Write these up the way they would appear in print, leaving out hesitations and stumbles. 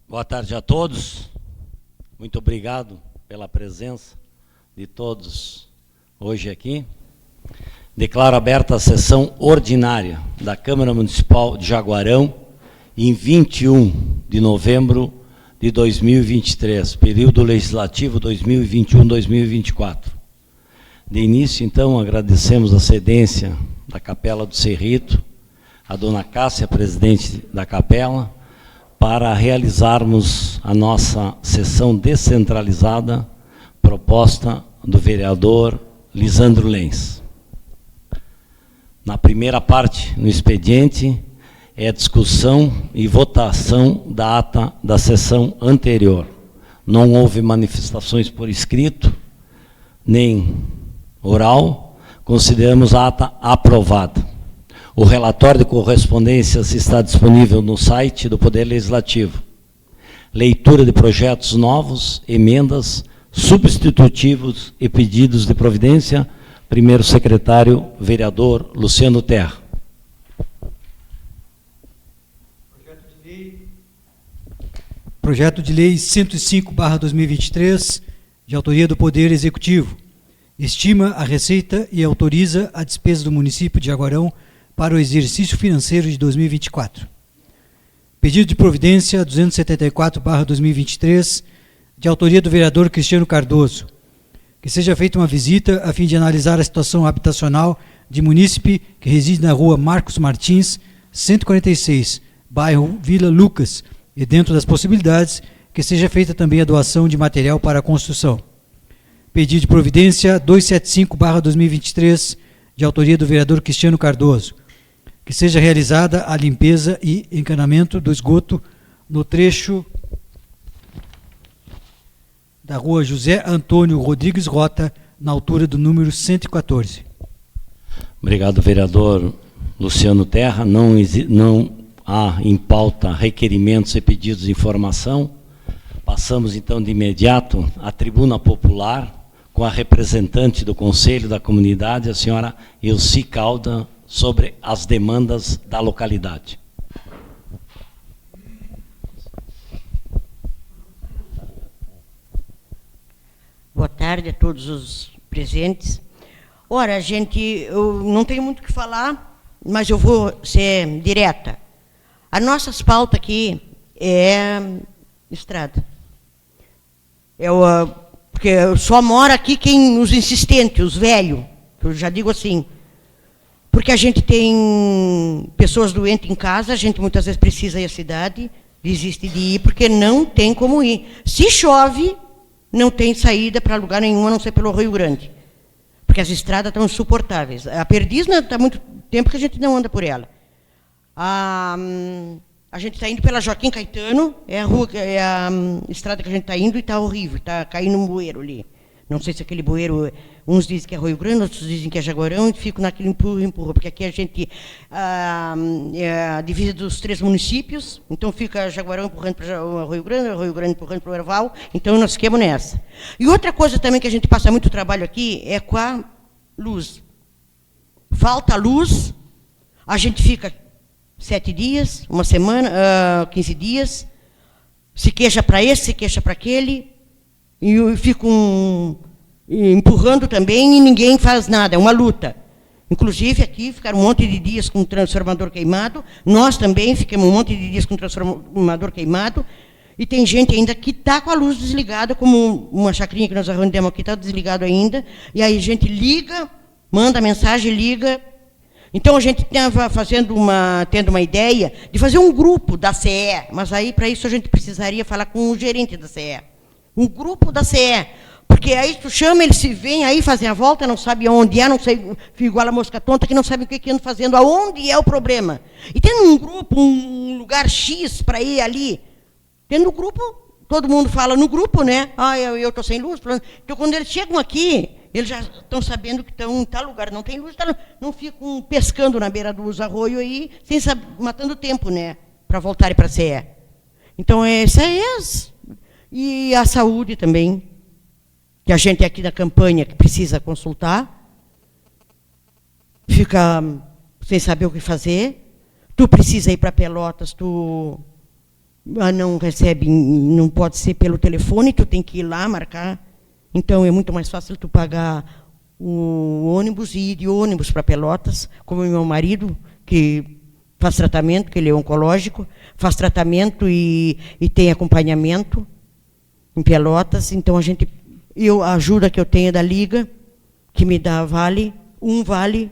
Boa tarde a todos. Muito obrigado pela presença de todos hoje aqui. Declaro aberta a sessão ordinária da Câmara Municipal de Jaguarão em 21 de novembro de 2023, período legislativo 2021-2024. De início, então, agradecemos a cedência da Capela do Cerrito, a dona Cássia, presidente da Capela, para realizarmos a nossa sessão descentralizada, proposta do vereador Lisandro Lenz. Na primeira parte, no expediente, é a discussão e votação da ata da sessão anterior. Não houve manifestações por escrito, nem oral, consideramos a ata aprovada. O relatório de correspondências está disponível no site do Poder Legislativo. Leitura de projetos novos, emendas, substitutivos e pedidos de providência. Primeiro secretário, vereador Luciano Terra. Projeto de Lei 105/2023, de autoria do Poder Executivo. Estima a receita e autoriza a despesa do município de Jaguarão para o exercício financeiro de 2024. Pedido de providência 274/2023, de autoria do vereador Cristiano Cardoso. Que seja feita uma visita a fim de analisar a situação habitacional de munícipe que reside na rua Marcos Martins, 146, bairro Vila Lucas, e dentro das possibilidades, que seja feita também a doação de material para a construção. Pedido de providência 275/2023, de autoria do vereador Cristiano Cardoso. Que seja realizada a limpeza e encanamento do esgoto no trecho da rua José Antônio Rodrigues Rota, na altura do número 114. Obrigado, vereador Luciano Terra. Não há em pauta requerimentos e pedidos de informação. Passamos, então, de imediato à tribuna popular com a representante do Conselho da Comunidade, a senhora Elci Calda, sobre as demandas da localidade. Boa tarde a todos os presentes. Ora, eu não tenho muito o que falar, mas eu vou ser direta. As nossas pautas aqui é estrada. Porque só mora aqui os insistentes, os velhos, eu já digo assim. Porque a gente tem pessoas doentes em casa, a gente muitas vezes precisa ir à cidade, desiste de ir, porque não tem como ir. Se chove, não tem saída para lugar nenhum, a não ser pelo Rio Grande. Porque as estradas estão insuportáveis. A Perdiz está há muito tempo que a gente não anda por ela. A gente está indo pela Joaquim Caetano, é a estrada que a gente está indo e está horrível, está caindo um bueiro ali. Não sei se aquele bueiro, uns dizem que é Rio Grande, outros dizem que é Jaguarão, e fico naquele empurra, porque aqui a gente é a divisa dos 3 municípios, então fica Jaguarão empurrando para o Rio Grande empurrando para o Erval, então nós ficamos nessa. E outra coisa também que a gente passa muito trabalho aqui é com a luz. Falta luz, a gente fica 7 dias, uma semana, 15 dias, se queixa para esse, se queixa para aquele, e eu fico empurrando também e ninguém faz nada, é uma luta. Inclusive aqui ficaram um monte de dias com o transformador queimado, nós também ficamos um monte de dias com o transformador queimado, e tem gente ainda que está com a luz desligada, como uma chacrinha que nós arrendamos aqui, está desligado ainda, e aí a gente liga, manda mensagem, liga. Então a gente estava tendo uma ideia de fazer um grupo da CE, mas aí para isso a gente precisaria falar com o gerente da CE. Um grupo da CE, porque aí tu chama, eles se vêm aí, fazem a volta, não sabe aonde é, não sei, igual a mosca tonta, que não sabe o que andam fazendo, aonde é o problema. E tendo um grupo, um lugar X para ir ali, tendo um grupo, todo mundo fala no grupo, né? Eu estou sem luz. Então, quando eles chegam aqui, eles já estão sabendo que estão em tal lugar, não tem luz, não ficam pescando na beira dos arroios aí, sem saber, matando tempo, né? Para voltarem para a CE. Então, essa é e a saúde também, que a gente aqui na campanha que precisa consultar, fica sem saber o que fazer, tu precisa ir para Pelotas, não recebe, não pode ser pelo telefone, tu tem que ir lá marcar. Então é muito mais fácil tu pagar o ônibus e ir de ônibus para Pelotas, como meu marido, que faz tratamento, que ele é oncológico, faz tratamento e tem acompanhamento em Pelotas. Então a ajuda que eu tenho da Liga, que me dá um vale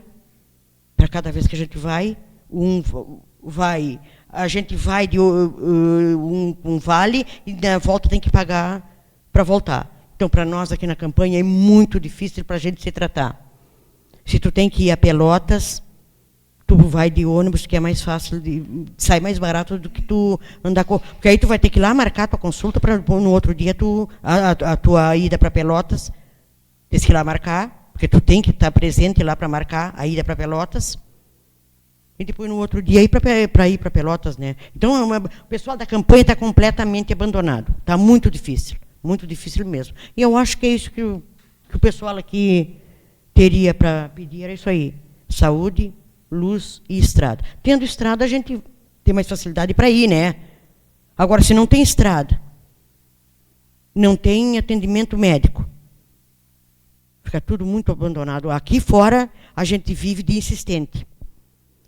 para cada vez que a gente vai, a gente vai de um vale e na volta tem que pagar para voltar. Então, para nós aqui na campanha é muito difícil para a gente se tratar. Se tu tem que ir a Pelotas, tu vai de ônibus, que é mais fácil, sai mais barato do que tu andar com... Porque aí tu vai ter que ir lá marcar a tua consulta, para no outro dia a tua ida para Pelotas, tem que ir lá marcar, porque tu tem que estar presente lá para marcar a ida para Pelotas, e depois no outro dia ir para ir para Pelotas, né? Então, o pessoal da campanha está completamente abandonado. Está muito difícil mesmo. E eu acho que é isso que o pessoal aqui teria para pedir, era isso aí. Saúde, luz e estrada. Tendo estrada, a gente tem mais facilidade para ir, né? Agora, se não tem estrada, não tem atendimento médico, fica tudo muito abandonado. Aqui fora, a gente vive de insistente.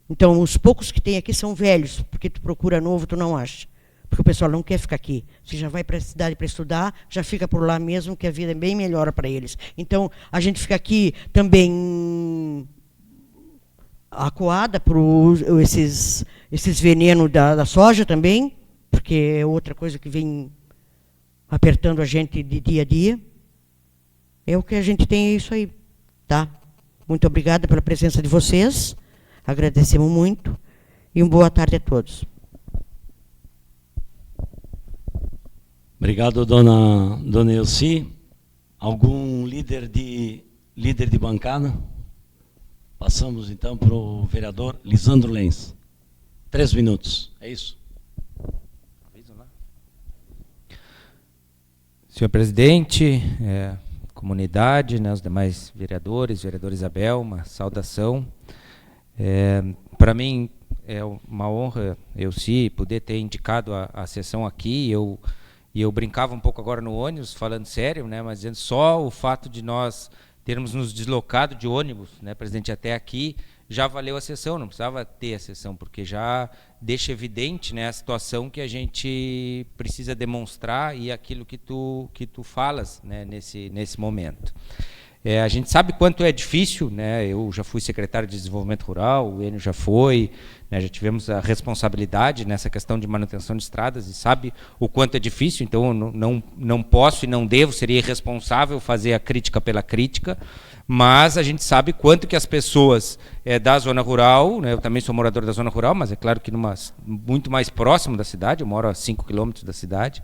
Então, os poucos que tem aqui são velhos, porque tu procura novo, tu não acha. Porque o pessoal não quer ficar aqui. Se já vai para a cidade para estudar, já fica por lá mesmo, que a vida é bem melhor para eles. Então, a gente fica aqui também acuada por esses venenos da soja também, porque é outra coisa que vem apertando a gente de dia a dia. É o que a gente tem, é isso aí. Tá? Muito obrigada pela presença de vocês. Agradecemos muito. E uma boa tarde a todos. Obrigado, dona Elci. Algum líder de bancada? Passamos, então, para o vereador Lisandro Lenz. 3 minutos, é isso? Senhor presidente, comunidade, né, os demais vereador Isabel, uma saudação. Para mim é uma honra, Elci, poder ter indicado a sessão aqui. E eu brincava um pouco agora no ônibus, falando sério, né, mas dizendo só o fato de nós termos nos deslocado de ônibus, né, presidente, até aqui, já valeu a sessão, não precisava ter a sessão, porque já deixa evidente, né, a situação que a gente precisa demonstrar e aquilo que tu falas, né, nesse momento. A gente sabe quanto é difícil, né? Eu já fui secretário de Desenvolvimento Rural, o Enio já foi, né? Já tivemos a responsabilidade nessa questão de manutenção de estradas e sabe o quanto é difícil, então não posso e não devo, seria irresponsável fazer a crítica pela crítica, mas a gente sabe quanto que as pessoas da zona rural, né? Eu também sou morador da zona rural, mas é claro que muito mais próximo da cidade, eu moro a 5 quilômetros da cidade,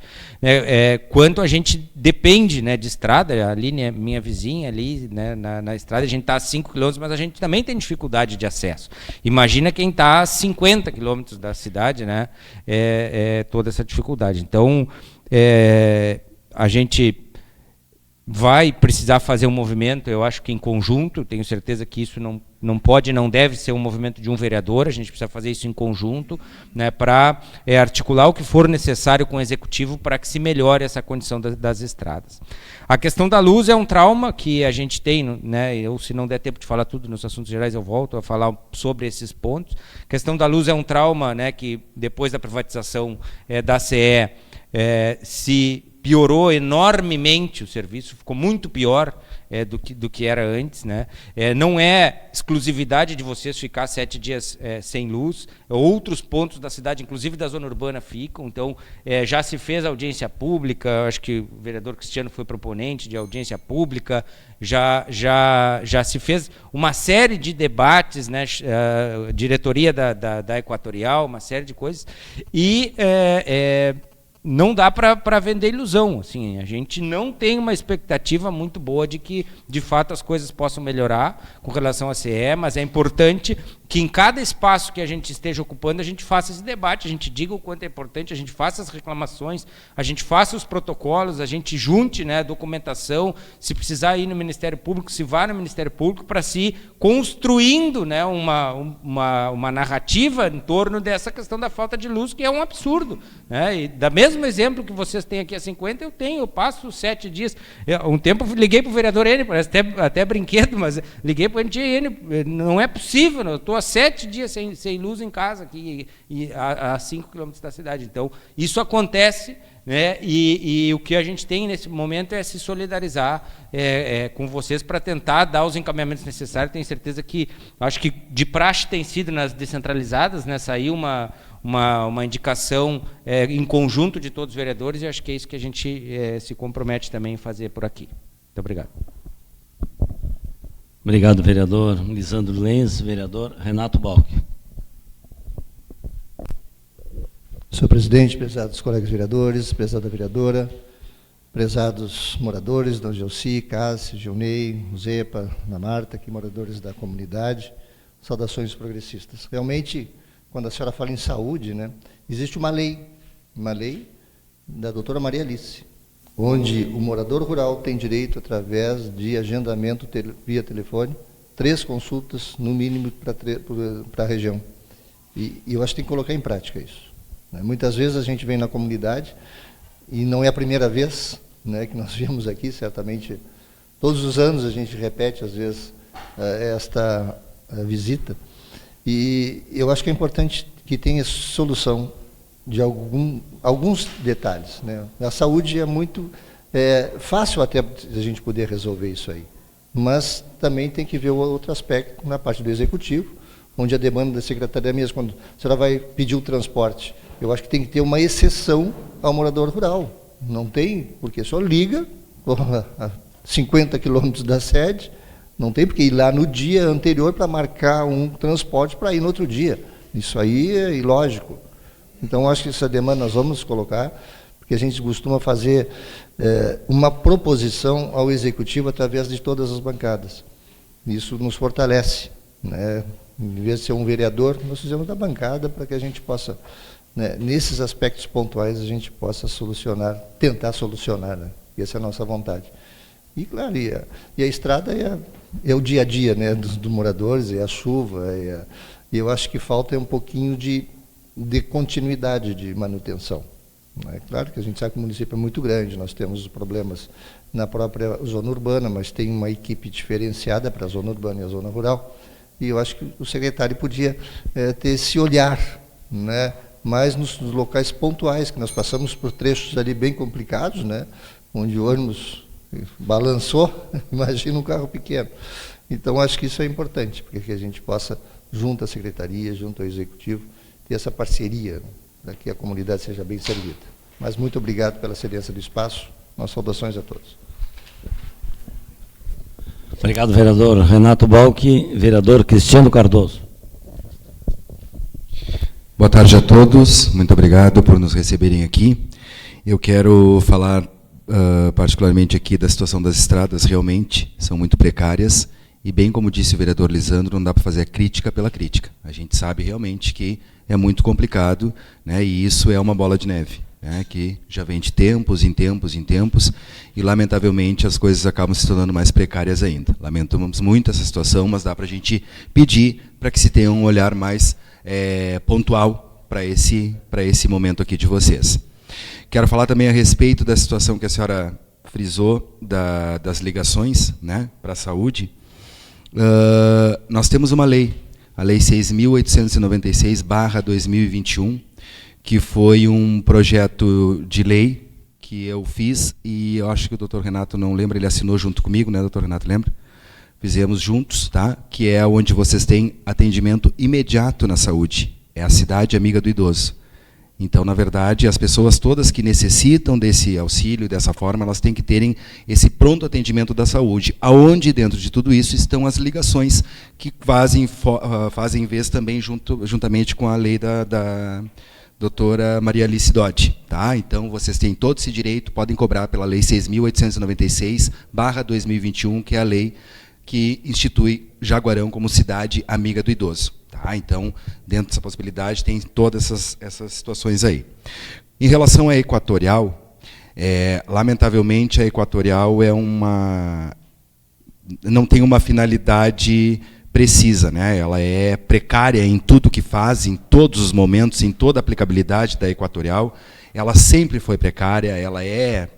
quanto a gente depende, né, de estrada. A Aline é minha vizinha ali, né, na estrada, a gente está a 5 quilômetros, mas a gente também tem dificuldade de acesso. Imagina quem está a 50 quilômetros da cidade, né, toda essa dificuldade. Então, a gente vai precisar fazer um movimento, eu acho que em conjunto, tenho certeza que isso não pode, não deve ser um movimento de um vereador, a gente precisa fazer isso em conjunto, né, para articular o que for necessário com o executivo para que se melhore essa condição das estradas. A questão da luz é um trauma que a gente tem, né, eu, se não der tempo de falar tudo nos assuntos gerais, eu volto a falar sobre esses pontos. A questão da luz é um trauma, né, que depois da privatização da CE se piorou enormemente o serviço, ficou muito pior do que era antes, né? Não é exclusividade de vocês ficar 7 dias sem luz, outros pontos da cidade, inclusive da zona urbana, ficam. Então, já se fez audiência pública, acho que o vereador Cristiano foi proponente de audiência pública, já se fez uma série de debates, né? Diretoria da Equatorial, uma série de coisas, e não dá para vender ilusão. Assim, a gente não tem uma expectativa muito boa de que, de fato, as coisas possam melhorar com relação à CE, mas é importante que em cada espaço que a gente esteja ocupando, a gente faça esse debate, a gente diga o quanto é importante, a gente faça as reclamações, a gente faça os protocolos, a gente junte, né, documentação, se precisar ir no Ministério Público, se vá no Ministério Público, para se ir construindo, né, uma narrativa em torno dessa questão da falta de luz, que é um absurdo. Né? E da mesmo exemplo que vocês têm aqui há 50, eu passo 7 dias. Um tempo liguei para o vereador N, parece até brinquedo, mas liguei para o NTN, não é possível, eu estou há 7 dias sem luz em casa, aqui, a 5 quilômetros da cidade. Então, isso acontece, né? E o que a gente tem nesse momento é se solidarizar com vocês para tentar dar os encaminhamentos necessários. Tenho certeza que, acho que de praxe tem sido nas descentralizadas, né, sair uma indicação em conjunto de todos os vereadores, e acho que é isso que a gente se compromete também em fazer por aqui. Muito obrigado. Obrigado, vereador Lisandro Lenz. Vereador Renato Balck. Senhor presidente, prezados colegas vereadores, prezada vereadora, prezados moradores, Dona Gelsi, Cássio, Gilney, Zepa, Ana Marta, aqui moradores da comunidade, saudações progressistas. Realmente, quando a senhora fala em saúde, né, existe uma lei da doutora Maria Alice, onde o morador rural tem direito, através de agendamento via telefone, 3 consultas, no mínimo, para a região. E eu acho que tem que colocar em prática isso. Né? Muitas vezes a gente vem na comunidade, e não é a primeira vez, né, que nós viemos aqui, certamente, todos os anos a gente repete, às vezes, esta visita, e eu acho que é importante que tenha solução de alguns detalhes. Né? A saúde é muito fácil até a gente poder resolver isso aí, mas também tem que ver o outro aspecto na parte do executivo, onde a demanda da secretaria mesmo, quando a senhora vai pedir o transporte, eu acho que tem que ter uma exceção ao morador rural. Não tem, porque só liga a 50 quilômetros da sede, não tem porque ir lá no dia anterior para marcar um transporte para ir no outro dia. Isso aí é ilógico. Então, acho que essa demanda nós vamos colocar, porque a gente costuma fazer uma proposição ao Executivo através de todas as bancadas. Isso nos fortalece. Né? Em vez de ser um vereador, nós fizemos da bancada para que a gente possa, né, nesses aspectos pontuais, a gente possa solucionar, tentar solucionar. Né? Essa é a nossa vontade. E, claro, e a estrada é o dia a dia, né, dos moradores, é a chuva, e eu acho que falta um pouquinho de continuidade de manutenção. É claro que a gente sabe que o município é muito grande, nós temos problemas na própria zona urbana, mas tem uma equipe diferenciada para a zona urbana e a zona rural, e eu acho que o secretário podia ter esse olhar, né, mais nos locais pontuais, que nós passamos por trechos ali bem complicados, né, onde o ônibus balançou, imagina um carro pequeno. Então, acho que isso é importante, porque que a gente possa, junto à secretaria, junto ao executivo, ter essa parceria, para que a comunidade seja bem servida. Mas muito obrigado pela cedência do espaço. Nossas saudações a todos. Obrigado, vereador Renato Balck. Vereador Cristiano Cardoso. Boa tarde a todos. Muito obrigado por nos receberem aqui. Eu quero falar particularmente aqui da situação das estradas. Realmente são muito precárias. E bem como disse o vereador Lisandro, não dá para fazer a crítica pela crítica. A gente sabe realmente que é muito complicado, né, e isso é uma bola de neve, né, que já vem de tempos em tempos em tempos, e lamentavelmente as coisas acabam se tornando mais precárias ainda. Lamentamos muito essa situação, mas dá para a gente pedir para que se tenha um olhar mais pontual para esse momento aqui de vocês. Quero falar também a respeito da situação que a senhora frisou das ligações, né, para a saúde. Nós temos uma lei, a Lei 6.896/2021, que foi um projeto de lei que eu fiz, e eu acho que o doutor Renato não lembra, ele assinou junto comigo, né, doutor Renato, lembra? Fizemos juntos, tá? Que é onde vocês têm atendimento imediato na saúde, é a cidade amiga do idoso. Então, na verdade, as pessoas todas que necessitam desse auxílio, dessa forma, elas têm que terem esse pronto atendimento da saúde, aonde dentro de tudo isso estão as ligações que fazem vez também juntamente com a lei da doutora Maria Alice Dodge. Tá? Então, vocês têm todo esse direito, podem cobrar pela Lei 6.896/2021, que é a lei que institui Jaguarão como cidade amiga do idoso. Tá? Então, dentro dessa possibilidade, tem todas essas situações aí. Em relação à Equatorial, lamentavelmente, a Equatorial não tem uma finalidade precisa, né? Ela é precária em tudo que faz, em todos os momentos, em toda a aplicabilidade da Equatorial. Ela sempre foi precária, ela é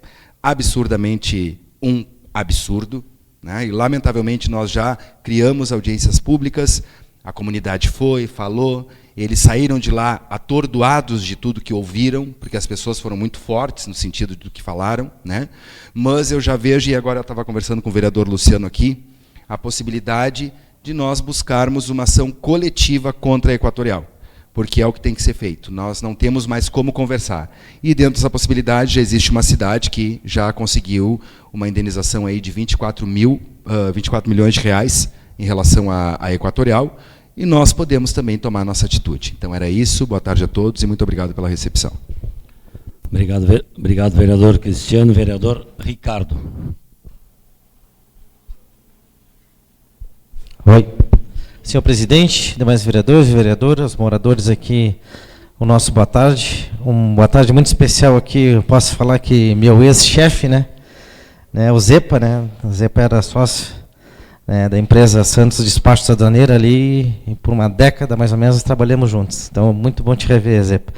absurdamente um absurdo, né? E, lamentavelmente, nós já criamos audiências públicas, a comunidade falou, eles saíram de lá atordoados de tudo que ouviram, porque as pessoas foram muito fortes no sentido do que falaram, né? Mas eu já vejo, e agora eu estava conversando com o vereador Luciano aqui, a possibilidade de nós buscarmos uma ação coletiva contra a Equatorial, porque é o que tem que ser feito. Nós não temos mais como conversar. E dentro dessa possibilidade já existe uma cidade que já conseguiu uma indenização aí de 24 milhões de reais em relação à Equatorial, e nós podemos também tomar nossa atitude. Então era isso, boa tarde a todos e muito obrigado pela recepção. Obrigado, vereador Cristiano. Vereador Ricardo. Oi. Senhor presidente, demais vereadores e vereadoras, moradores aqui, o nosso boa tarde. Boa tarde muito especial aqui, eu posso falar que meu ex-chefe, né, o Zepa, né, o Zepa era sócio da empresa Santos Despacho Sadaneira ali, e por uma década mais ou menos trabalhamos juntos. Então, muito bom te rever, Zepa.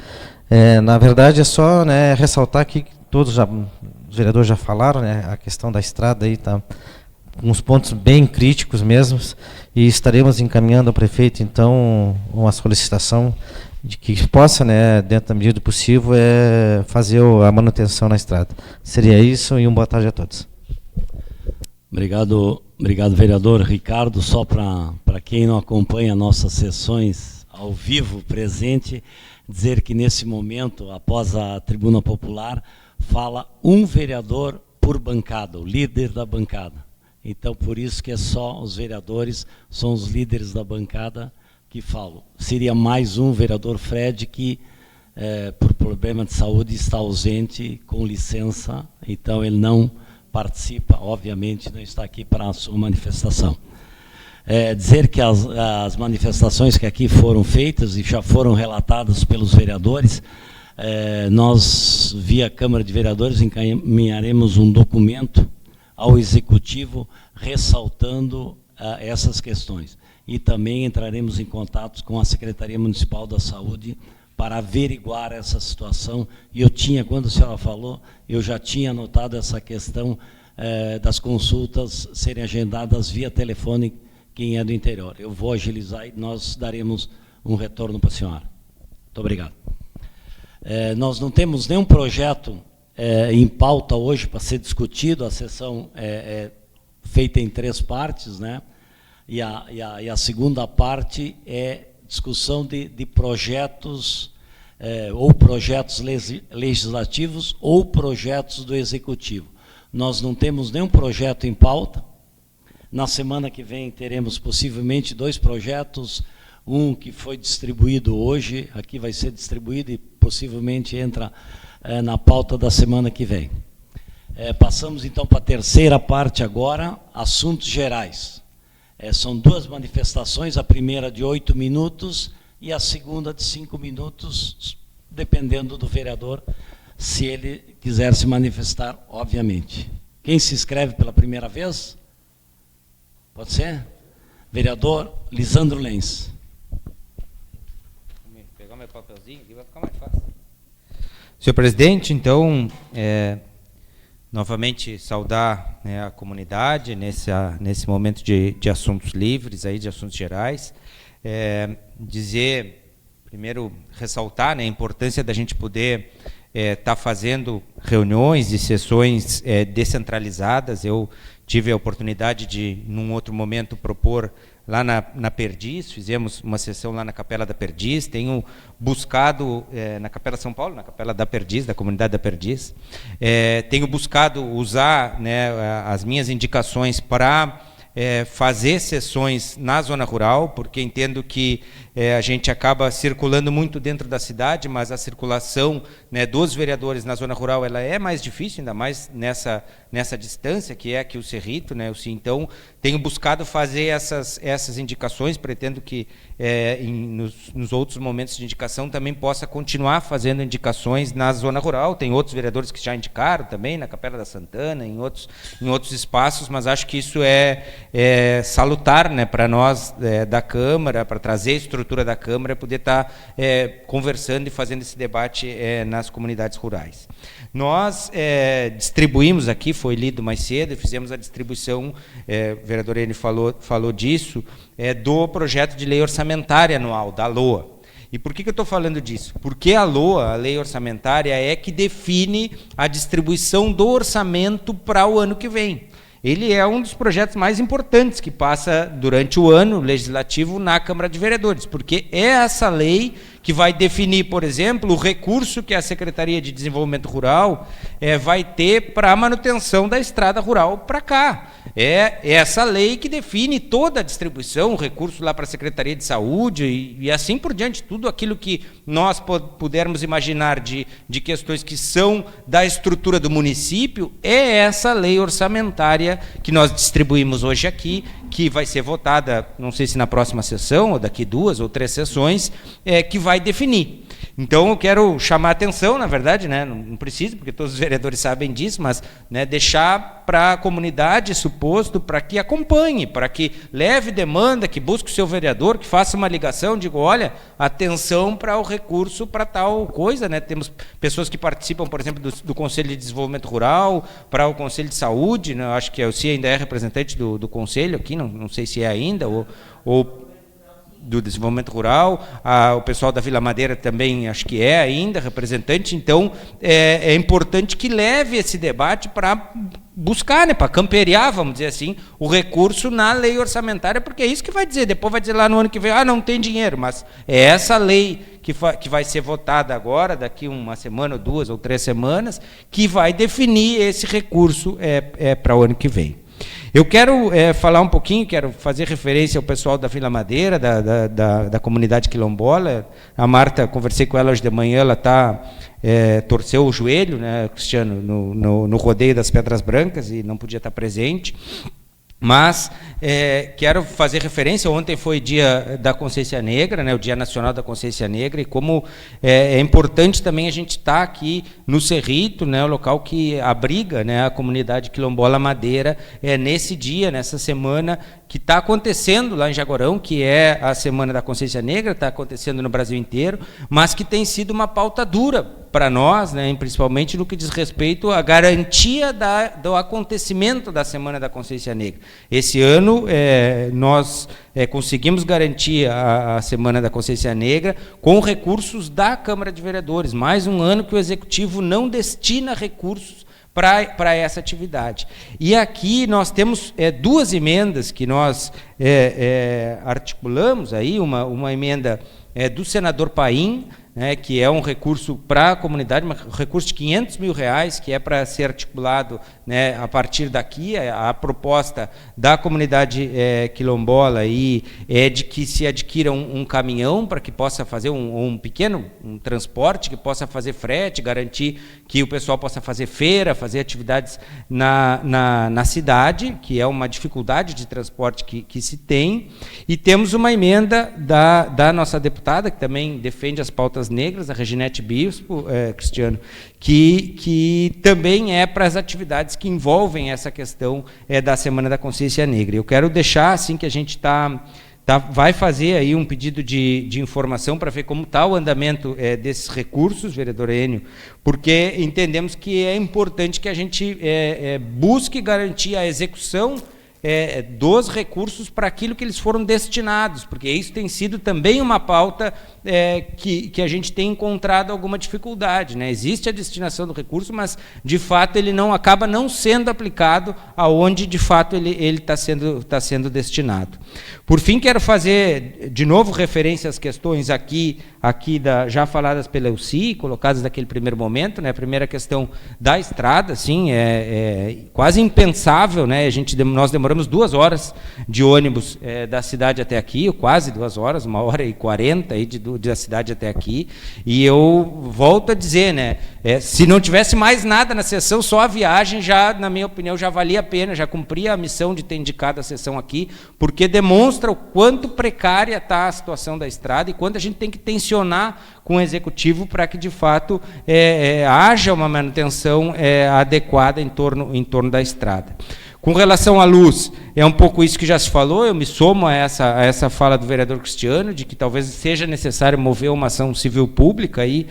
Na verdade, é só ressaltar que todos os vereadores já falaram, né, a questão da estrada aí está uns pontos bem críticos mesmo, e estaremos encaminhando ao prefeito, então, uma solicitação de que possa, dentro da medida do possível, fazer a manutenção na estrada. Seria isso, e boa tarde a todos. Obrigado, vereador Ricardo. Só para quem não acompanha nossas sessões ao vivo, presente, dizer que nesse momento, após a tribuna popular, fala um vereador por bancada, o líder da bancada. Então, por isso que é só os vereadores, são os líderes da bancada que falam. Seria mais um vereador Fred que, por problema de saúde, está ausente, com licença, então ele não participa, obviamente, não está aqui para a sua manifestação. Dizer que as manifestações que aqui foram feitas e já foram relatadas pelos vereadores, nós, via Câmara de Vereadores, encaminharemos um documento ao Executivo ressaltando essas questões. E também entraremos em contato com a Secretaria Municipal da Saúde para averiguar essa situação. E quando a senhora falou, eu já tinha anotado essa questão das consultas serem agendadas via telefone, quem é do interior. Eu vou agilizar e nós daremos um retorno para a senhora. Muito obrigado. Nós não temos nenhum projeto em pauta hoje para ser discutido, a sessão é feita em 3 partes, né? E a segunda parte é discussão de projetos, ou projetos legislativos ou projetos do Executivo. Nós não temos nenhum projeto em pauta. Na semana que vem teremos possivelmente 2 projetos, um que foi distribuído hoje, aqui vai ser distribuído e possivelmente entra na pauta da semana que vem. Passamos então para a terceira parte agora, assuntos gerais. São 2 manifestações, a primeira de 8 minutos e a segunda de 5 minutos, dependendo do vereador, se ele quiser se manifestar, obviamente. Quem se inscreve pela primeira vez? Pode ser? Vereador Lisandro Lenz. Vou pegar meu papelzinho aqui, vai ficar mais fácil. Senhor presidente, então, novamente saudar a comunidade nesse momento de assuntos livres, aí, de assuntos gerais. Dizer, primeiro, ressaltar a importância da gente poder estar fazendo reuniões e sessões descentralizadas. Eu tive a oportunidade de, num outro momento, propor lá na Perdiz, fizemos uma sessão lá na Capela da Perdiz, tenho buscado, na Capela São Paulo, na Capela da Perdiz, da comunidade da Perdiz, tenho buscado usar as minhas indicações para fazer sessões na zona rural, porque entendo que a gente acaba circulando muito dentro da cidade, mas a circulação, né, dos vereadores na zona rural ela é mais difícil, ainda mais nessa distância que é aqui o Cerrito, né? Então, tenho buscado fazer essas indicações, pretendo que nos outros momentos de indicação também possa continuar fazendo indicações na zona rural. Tem outros vereadores que já indicaram também, na Capela da Santana, em outros espaços, mas acho que isso é salutar, né, para nós da Câmara, para trazer a estrutura da Câmara, poder estar conversando e fazendo esse debate nas comunidades rurais. Nós distribuímos aqui, foi lido mais cedo, fizemos a distribuição, o vereador Enio falou disso, do projeto de lei orçamentária anual, da LOA. E por que eu estou falando disso? Porque a LOA, a lei orçamentária, é que define a distribuição do orçamento para o ano que vem. Ele é um dos projetos mais importantes que passa durante o ano legislativo na Câmara de Vereadores, porque é essa lei que vai definir, por exemplo, o recurso que a Secretaria de Desenvolvimento Rural vai ter para a manutenção da estrada rural para cá. É essa lei que define toda a distribuição, o recurso lá para a Secretaria de Saúde e assim por diante, tudo aquilo que nós pudermos imaginar de questões que são da estrutura do município, é essa lei orçamentária que nós distribuímos hoje aqui, que vai ser votada, não sei se na próxima sessão, ou daqui 2 ou 3 sessões, que vai definir. Então, eu quero chamar a atenção, na verdade, né, não preciso, porque todos os vereadores sabem disso, mas, né, deixar para a comunidade suposto, para que acompanhe, para que leve demanda, que busque o seu vereador, que faça uma ligação, diga, olha, atenção para o recurso para tal coisa, né? Temos pessoas que participam, por exemplo, do Conselho de Desenvolvimento Rural, para o Conselho de Saúde, né? Eu acho que o CIA ainda é representante do Conselho aqui, não sei se é ainda, ou do Desenvolvimento Rural, o pessoal da Vila Madeira também acho que é ainda representante. Então é importante que leve esse debate para buscar, né, para camperiar, vamos dizer assim, o recurso na lei orçamentária, porque é isso que vai dizer, depois vai dizer lá no ano que vem, não tem dinheiro, mas é essa lei que vai ser votada agora, daqui 1 semana, ou 2 ou 3 semanas, que vai definir esse recurso para o ano que vem. Eu quero falar um pouquinho, quero fazer referência ao pessoal da Vila Madeira, da comunidade quilombola. A Marta, conversei com ela hoje de manhã, ela torceu o joelho, né, Cristiano, no rodeio das Pedras Brancas, e não podia estar presente. Mas quero fazer referência, ontem foi dia da Consciência Negra, né, o Dia Nacional da Consciência Negra, e como é importante também a gente estar aqui no Cerrito, né, o local que abriga, né, a comunidade quilombola Madeira, nesse dia, nessa semana, que está acontecendo lá em Jaguarão, que é a Semana da Consciência Negra, está acontecendo no Brasil inteiro, mas que tem sido uma pauta dura para nós, né, principalmente no que diz respeito à garantia do acontecimento da Semana da Consciência Negra. Esse ano nós conseguimos garantir a Semana da Consciência Negra com recursos da Câmara de Vereadores. Mais um ano que o Executivo não destina recursos para essa atividade. E aqui nós temos 2 emendas que nós articulamos, aí, uma emenda do senador Paim, né, que é um recurso para a comunidade, um recurso de R$500 mil, que é para ser articulado, né, a partir daqui. A proposta da comunidade quilombola aí é de que se adquira um caminhão para que possa fazer um pequeno transporte, que possa fazer frete, garantir que o pessoal possa fazer feira, fazer atividades na cidade, que é uma dificuldade de transporte que se tem. E temos uma emenda da nossa deputada, que também defende as pautas negras, a Reginete Bispo, Cristiano, que também é para as atividades que envolvem essa questão da Semana da Consciência Negra. Eu quero deixar, assim, que a gente vai fazer aí um pedido de informação para ver como está o andamento desses recursos, vereador Enio, porque entendemos que é importante que a gente busque garantir a execução dos recursos para aquilo que eles foram destinados, porque isso tem sido também uma pauta que a gente tem encontrado alguma dificuldade, né? Existe a destinação do recurso, mas de fato ele acaba não sendo aplicado aonde de fato ele está sendo destinado. Por fim, quero fazer de novo referência às questões aqui já faladas pela Elci, colocadas naquele primeiro momento, né? A primeira questão da estrada, sim, é quase impensável, né? Nós demoramos demoramos 2 horas de ônibus da cidade até aqui, ou quase 2 horas, 1h40 aí da cidade até aqui, e eu volto a dizer, né, se não tivesse mais nada na sessão, só a viagem já, na minha opinião, já valia a pena, já cumpria a missão de ter indicado a sessão aqui, porque demonstra o quanto precária está a situação da estrada e quanto a gente tem que tensionar com o Executivo para que, de fato, haja uma manutenção adequada em torno da estrada. Com relação à luz, é um pouco isso que já se falou, eu me somo a essa fala do vereador Cristiano, de que talvez seja necessário mover uma ação civil pública aí,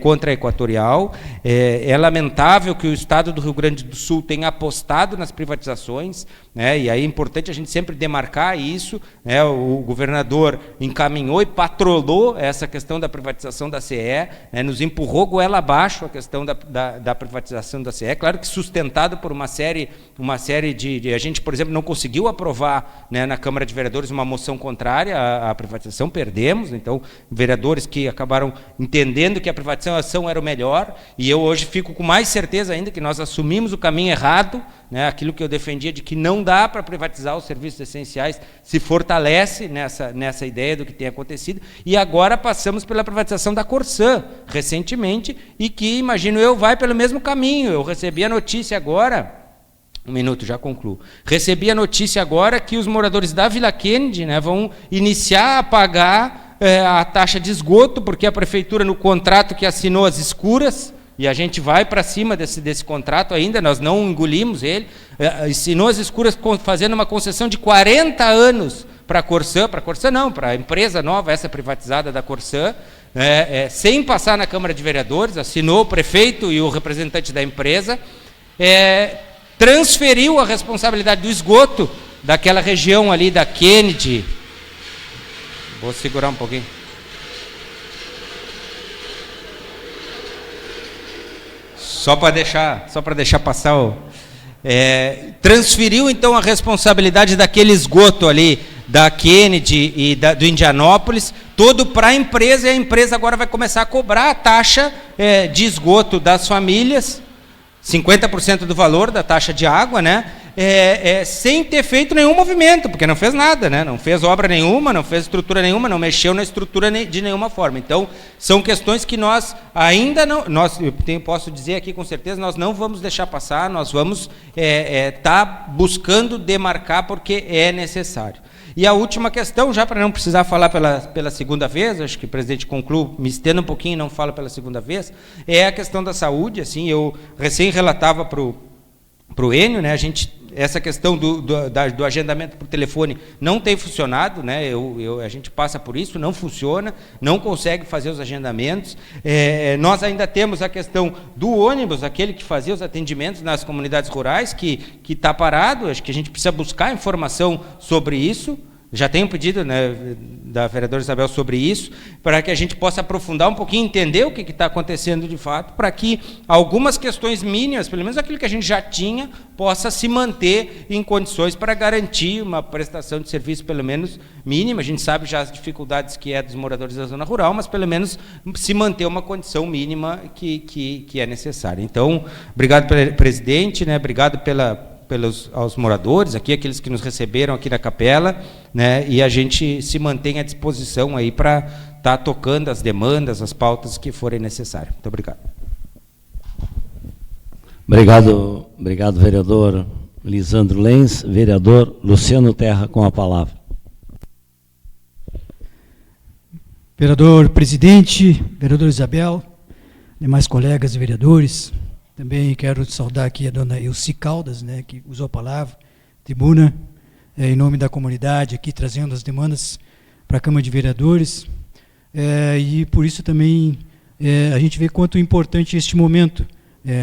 contra a Equatorial. É lamentável que o Estado do Rio Grande do Sul tenha apostado nas privatizações, né, e aí é importante a gente sempre demarcar isso, né, o governador encaminhou e patrolou essa questão da privatização da CE, né, nos empurrou goela abaixo a questão da privatização da CE, claro que sustentado por uma série de... A gente, por exemplo, não conseguiu aprovar, né, na Câmara de Vereadores uma moção contrária à privatização, perdemos, então, vereadores que acabaram entendendo que a privatização era o melhor, e eu hoje fico com mais certeza ainda que nós assumimos o caminho errado, né, aquilo que eu defendia de que não dá para privatizar os serviços essenciais, se fortalece nessa ideia do que tem acontecido, e agora passamos pela privatização da Corsã, recentemente, e que, imagino eu, vai pelo mesmo caminho. Eu recebi a notícia agora... Um minuto, já concluo. Recebi a notícia agora que os moradores da Vila Kennedy, né, vão iniciar a pagar a taxa de esgoto, porque a prefeitura, no contrato que assinou às escuras, e a gente vai para cima desse contrato ainda, nós não engolimos ele, assinou às escuras fazendo uma concessão de 40 anos para a Corsã não, para a empresa nova, essa privatizada da Corsã, sem passar na Câmara de Vereadores, assinou o prefeito e o representante da empresa, transferiu a responsabilidade do esgoto daquela região ali da Kennedy. Vou segurar um pouquinho. Só para deixar passar o... transferiu então a responsabilidade daquele esgoto ali da Kennedy e do Indianópolis, todo para a empresa, e a empresa agora vai começar a cobrar a taxa de esgoto das famílias, 50% do valor da taxa de água, né? Sem ter feito nenhum movimento, porque não fez nada, né? Não fez obra nenhuma, não fez estrutura nenhuma, não mexeu na estrutura de nenhuma forma. Então, são questões que nós ainda não... posso dizer aqui com certeza, nós não vamos deixar passar, nós vamos estar buscando demarcar, porque é necessário. E a última questão, já para não precisar falar pela segunda vez, acho que o presidente conclui, me estendo um pouquinho e não falo pela segunda vez, é a questão da saúde. Assim, eu recém relatava para o Enio, né, essa questão do agendamento por telefone não tem funcionado, né, a gente passa por isso, não funciona, não consegue fazer os agendamentos. Nós ainda temos a questão do ônibus, aquele que fazia os atendimentos nas comunidades rurais, que está parado. Acho que a gente precisa buscar informação sobre isso. Já tem um pedido, né, da vereadora Isabel sobre isso, para que a gente possa aprofundar um pouquinho, entender o que está acontecendo de fato, para que algumas questões mínimas, pelo menos aquilo que a gente já tinha, possa se manter em condições para garantir uma prestação de serviço, pelo menos mínima. A gente sabe já as dificuldades que é dos moradores da zona rural, mas pelo menos se manter uma condição mínima que é necessária. Então, obrigado, presidente, né, obrigado aos moradores, aqui, aqueles que nos receberam aqui na capela, né, e a gente se mantém à disposição aí para estar tocando as demandas, as pautas que forem necessárias. Muito obrigado. Obrigado, vereador Lisandro Lenz. Vereador Luciano Terra, com a palavra. Vereador presidente, vereador Isabel, demais colegas e vereadores, também quero saudar aqui a dona Elci Caldas, né, que usou a palavra, tribuna, em nome da comunidade, aqui trazendo as demandas para a Câmara de Vereadores, e por isso também a gente vê quanto importante este momento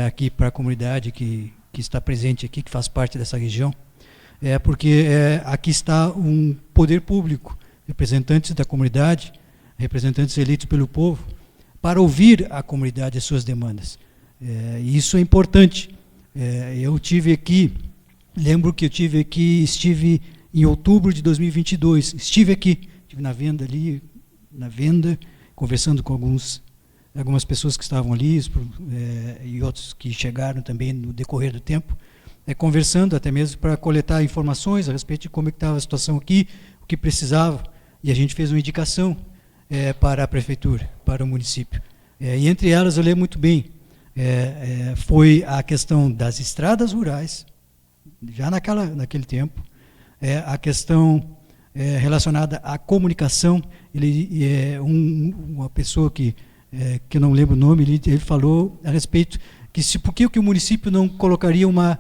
aqui para a comunidade que está presente aqui, que faz parte dessa região, porque aqui está um poder público, representantes da comunidade, representantes eleitos pelo povo, para ouvir a comunidade e as suas demandas. E isso é importante. Eu tive aqui, lembro que eu tive aqui, estive em outubro de 2022, estive na venda ali, conversando com algumas pessoas que estavam ali, e outros que chegaram também no decorrer do tempo, conversando até mesmo para coletar informações a respeito de como estava a situação aqui, o que precisava, e a gente fez uma indicação para a prefeitura, para o município. E entre elas, eu lembro muito bem, foi a questão das estradas rurais, já naquele tempo, a questão relacionada à comunicação. Uma pessoa que eu não lembro o nome, ele falou a respeito que por que o município não colocaria uma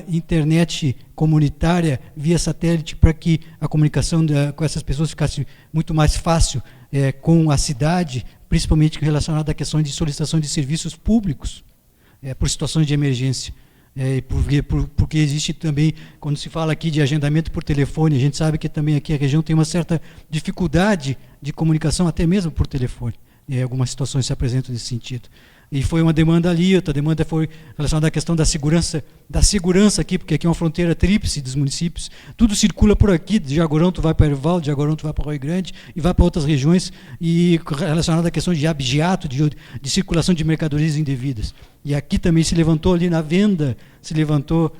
internet comunitária via satélite para que a comunicação com essas pessoas ficasse muito mais fácil com a cidade, principalmente relacionada à questão de solicitação de serviços públicos por situações de emergência. Porque existe também, quando se fala aqui de agendamento por telefone, a gente sabe que também aqui a região tem uma certa dificuldade de comunicação, até mesmo por telefone. Algumas situações se apresentam nesse sentido. E foi uma demanda ali, outra demanda foi relacionada à questão da segurança aqui, porque aqui é uma fronteira tríplice dos municípios, tudo circula por aqui, de Jaguarão tu vai para Erval, de Jaguarão tu vai para Rio Grande, e vai para outras regiões, e relacionada à questão de abigeato, de circulação de mercadorias indevidas. E aqui também se levantou ali na venda, se levantou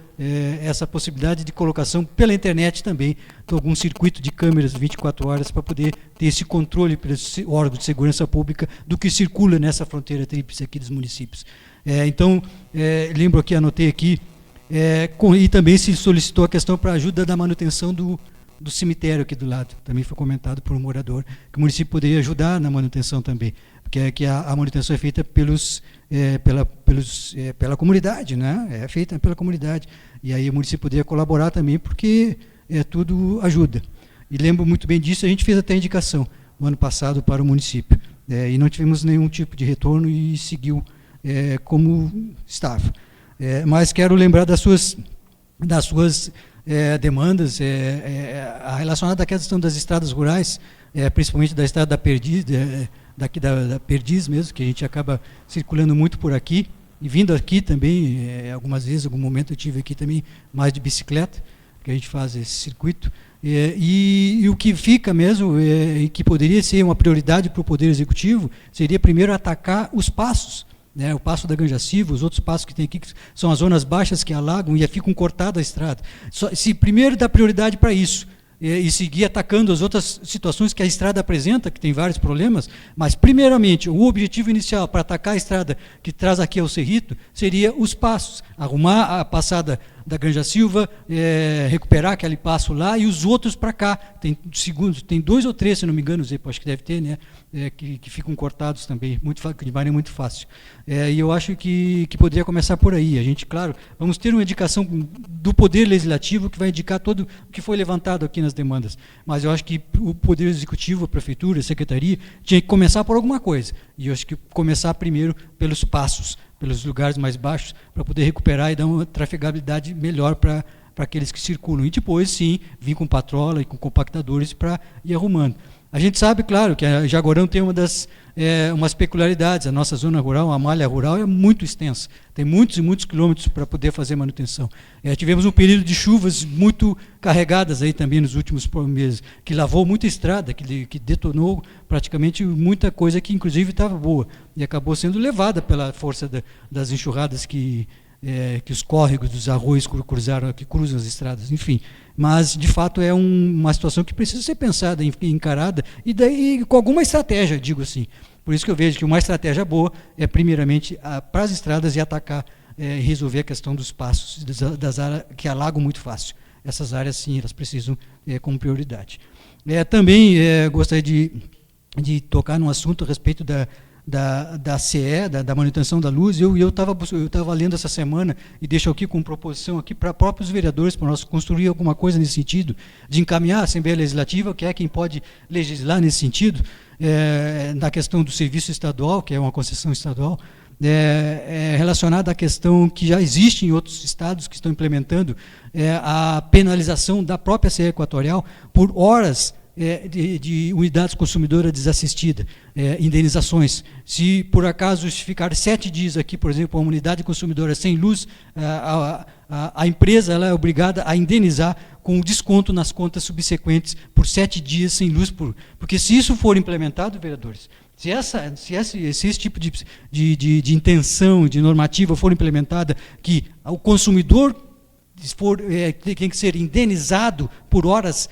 essa possibilidade de colocação pela internet também, de algum circuito de câmeras 24 horas para poder ter esse controle pelos órgãos de segurança pública do que circula nessa fronteira tríplice aqui dos municípios. Então, lembro aqui, anotei aqui, e também se solicitou a questão para ajuda da manutenção do cemitério aqui do lado. Também foi comentado por um morador que o município poderia ajudar na manutenção também, porque a manutenção é feita pela comunidade, né? É feita pela comunidade. E aí o município poderia colaborar também, porque tudo ajuda. E lembro muito bem disso, a gente fez até indicação no ano passado para o município. E não tivemos nenhum tipo de retorno e seguiu como estava. Mas quero lembrar das suas demandas relacionadas à questão das estradas rurais, principalmente da estrada da Perdiz, daqui da Perdiz mesmo, que a gente acaba circulando muito por aqui, e vindo aqui também, algumas vezes, algum momento eu tive aqui também mais de bicicleta, que a gente faz esse circuito, e o que fica mesmo, e que poderia ser uma prioridade para o Poder Executivo, seria primeiro atacar os passos, o passo da Ganjaciva, os outros passos que tem aqui, que são as zonas baixas que alagam e ficam cortadas a estrada. Se primeiro dá prioridade para isso, e seguir atacando as outras situações que a estrada apresenta, que tem vários problemas, mas, primeiramente, o objetivo inicial para atacar a estrada que traz aqui ao Cerrito seria os passos, arrumar a passada da Ganjaciva, recuperar aquele passo lá e os outros para cá. Tem 2 ou 3, se não me engano, Zé, acho que deve ter, né, que ficam cortados também, de maneira muito fácil. E eu acho que poderia começar por aí. A gente, claro, vamos ter uma indicação do Poder Legislativo que vai indicar todo o que foi levantado aqui nas demandas. Mas eu acho que o Poder Executivo, a Prefeitura, a Secretaria, tinha que começar por alguma coisa. E eu acho que começar primeiro pelos passos, pelos lugares mais baixos, para poder recuperar e dar uma trafegabilidade melhor para aqueles que circulam. E depois, sim, vir com patrola e com compactadores para ir arrumando. A gente sabe, claro, que a Jaguarão tem umas peculiaridades. A nossa zona rural, a malha rural, é muito extensa. Tem muitos e muitos quilômetros para poder fazer manutenção. Tivemos um período de chuvas muito carregadas aí também nos últimos meses, que lavou muita estrada, que detonou praticamente muita coisa que, inclusive, estava boa. E acabou sendo levada pela força das enxurradas que os córregos dos arroios que cruzam as estradas, enfim. Mas, de fato, é uma situação que precisa ser pensada, encarada, e daí com alguma estratégia, digo assim. Por isso que eu vejo que uma estratégia boa é, primeiramente, para as estradas e atacar, e resolver a questão dos passos, das áreas que alagam muito fácil. Essas áreas, sim, elas precisam como prioridade. Também gostaria de tocar num assunto a respeito da CE, da manutenção da luz. Eu estava lendo essa semana, e deixo aqui com proposição aqui para próprios vereadores, para nós construir alguma coisa nesse sentido, de encaminhar a Assembleia Legislativa, que é quem pode legislar nesse sentido, na questão do serviço estadual, que é uma concessão estadual, relacionada à questão que já existe em outros estados que estão implementando, a penalização da própria CE Equatorial por horas de unidades consumidoras desassistidas, indenizações. Se por acaso ficar 7 dias aqui, por exemplo, uma unidade consumidora sem luz, a empresa ela é obrigada a indenizar com desconto nas contas subsequentes por 7 dias sem luz. Porque se isso for implementado, vereadores, Se esse tipo de intenção, de normativa for implementada, que o consumidor tem que ser indenizado por horas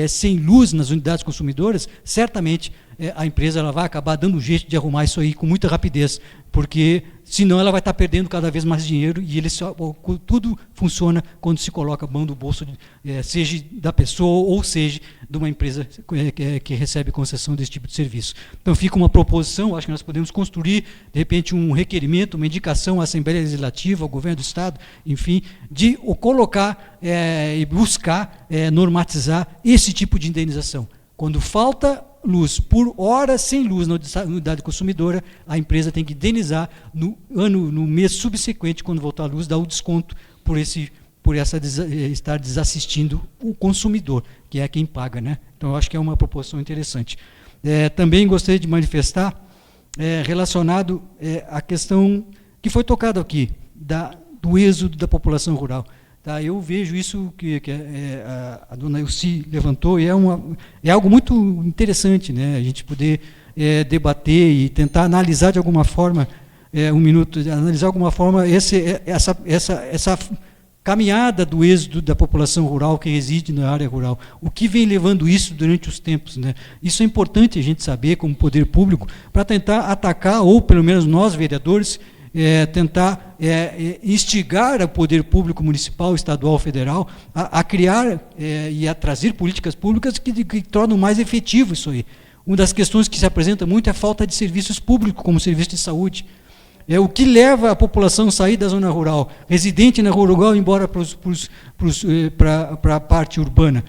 sem luz nas unidades consumidoras, certamente a empresa ela vai acabar dando um jeito de arrumar isso aí com muita rapidez, porque senão ela vai estar perdendo cada vez mais dinheiro, e tudo funciona quando se coloca a mão no bolso, seja da pessoa ou seja de uma empresa que recebe concessão desse tipo de serviço. Então fica uma proposição, acho que nós podemos construir, de repente, um requerimento, uma indicação à Assembleia Legislativa, ao Governo do Estado, enfim, de colocar e buscar normatizar esse tipo de indenização. Quando falta luz por hora sem luz na unidade consumidora, a empresa tem que indenizar no mês subsequente, quando voltar a luz, dar o desconto por estar desassistindo o consumidor, que é quem paga, né? Então, eu acho que é uma proposição interessante. Também gostaria de manifestar, relacionado à questão que foi tocada aqui, do êxodo da população rural. Tá, eu vejo isso que a dona Elci levantou, e é algo muito interessante, né? A gente poder debater e tentar analisar de alguma forma, analisar de alguma forma essa caminhada do êxodo da população rural que reside na área rural. O que vem levando isso durante os tempos, né? Isso é importante a gente saber, como poder público, para tentar atacar, ou pelo menos nós, vereadores, tentar instigar o poder público municipal, estadual, federal, a criar e a trazer políticas públicas que tornam mais efetivo isso aí. Uma das questões que se apresenta muito é a falta de serviços públicos, como serviço de saúde. O que leva a população a sair da zona rural, residente na rua rural, embora para a parte urbana,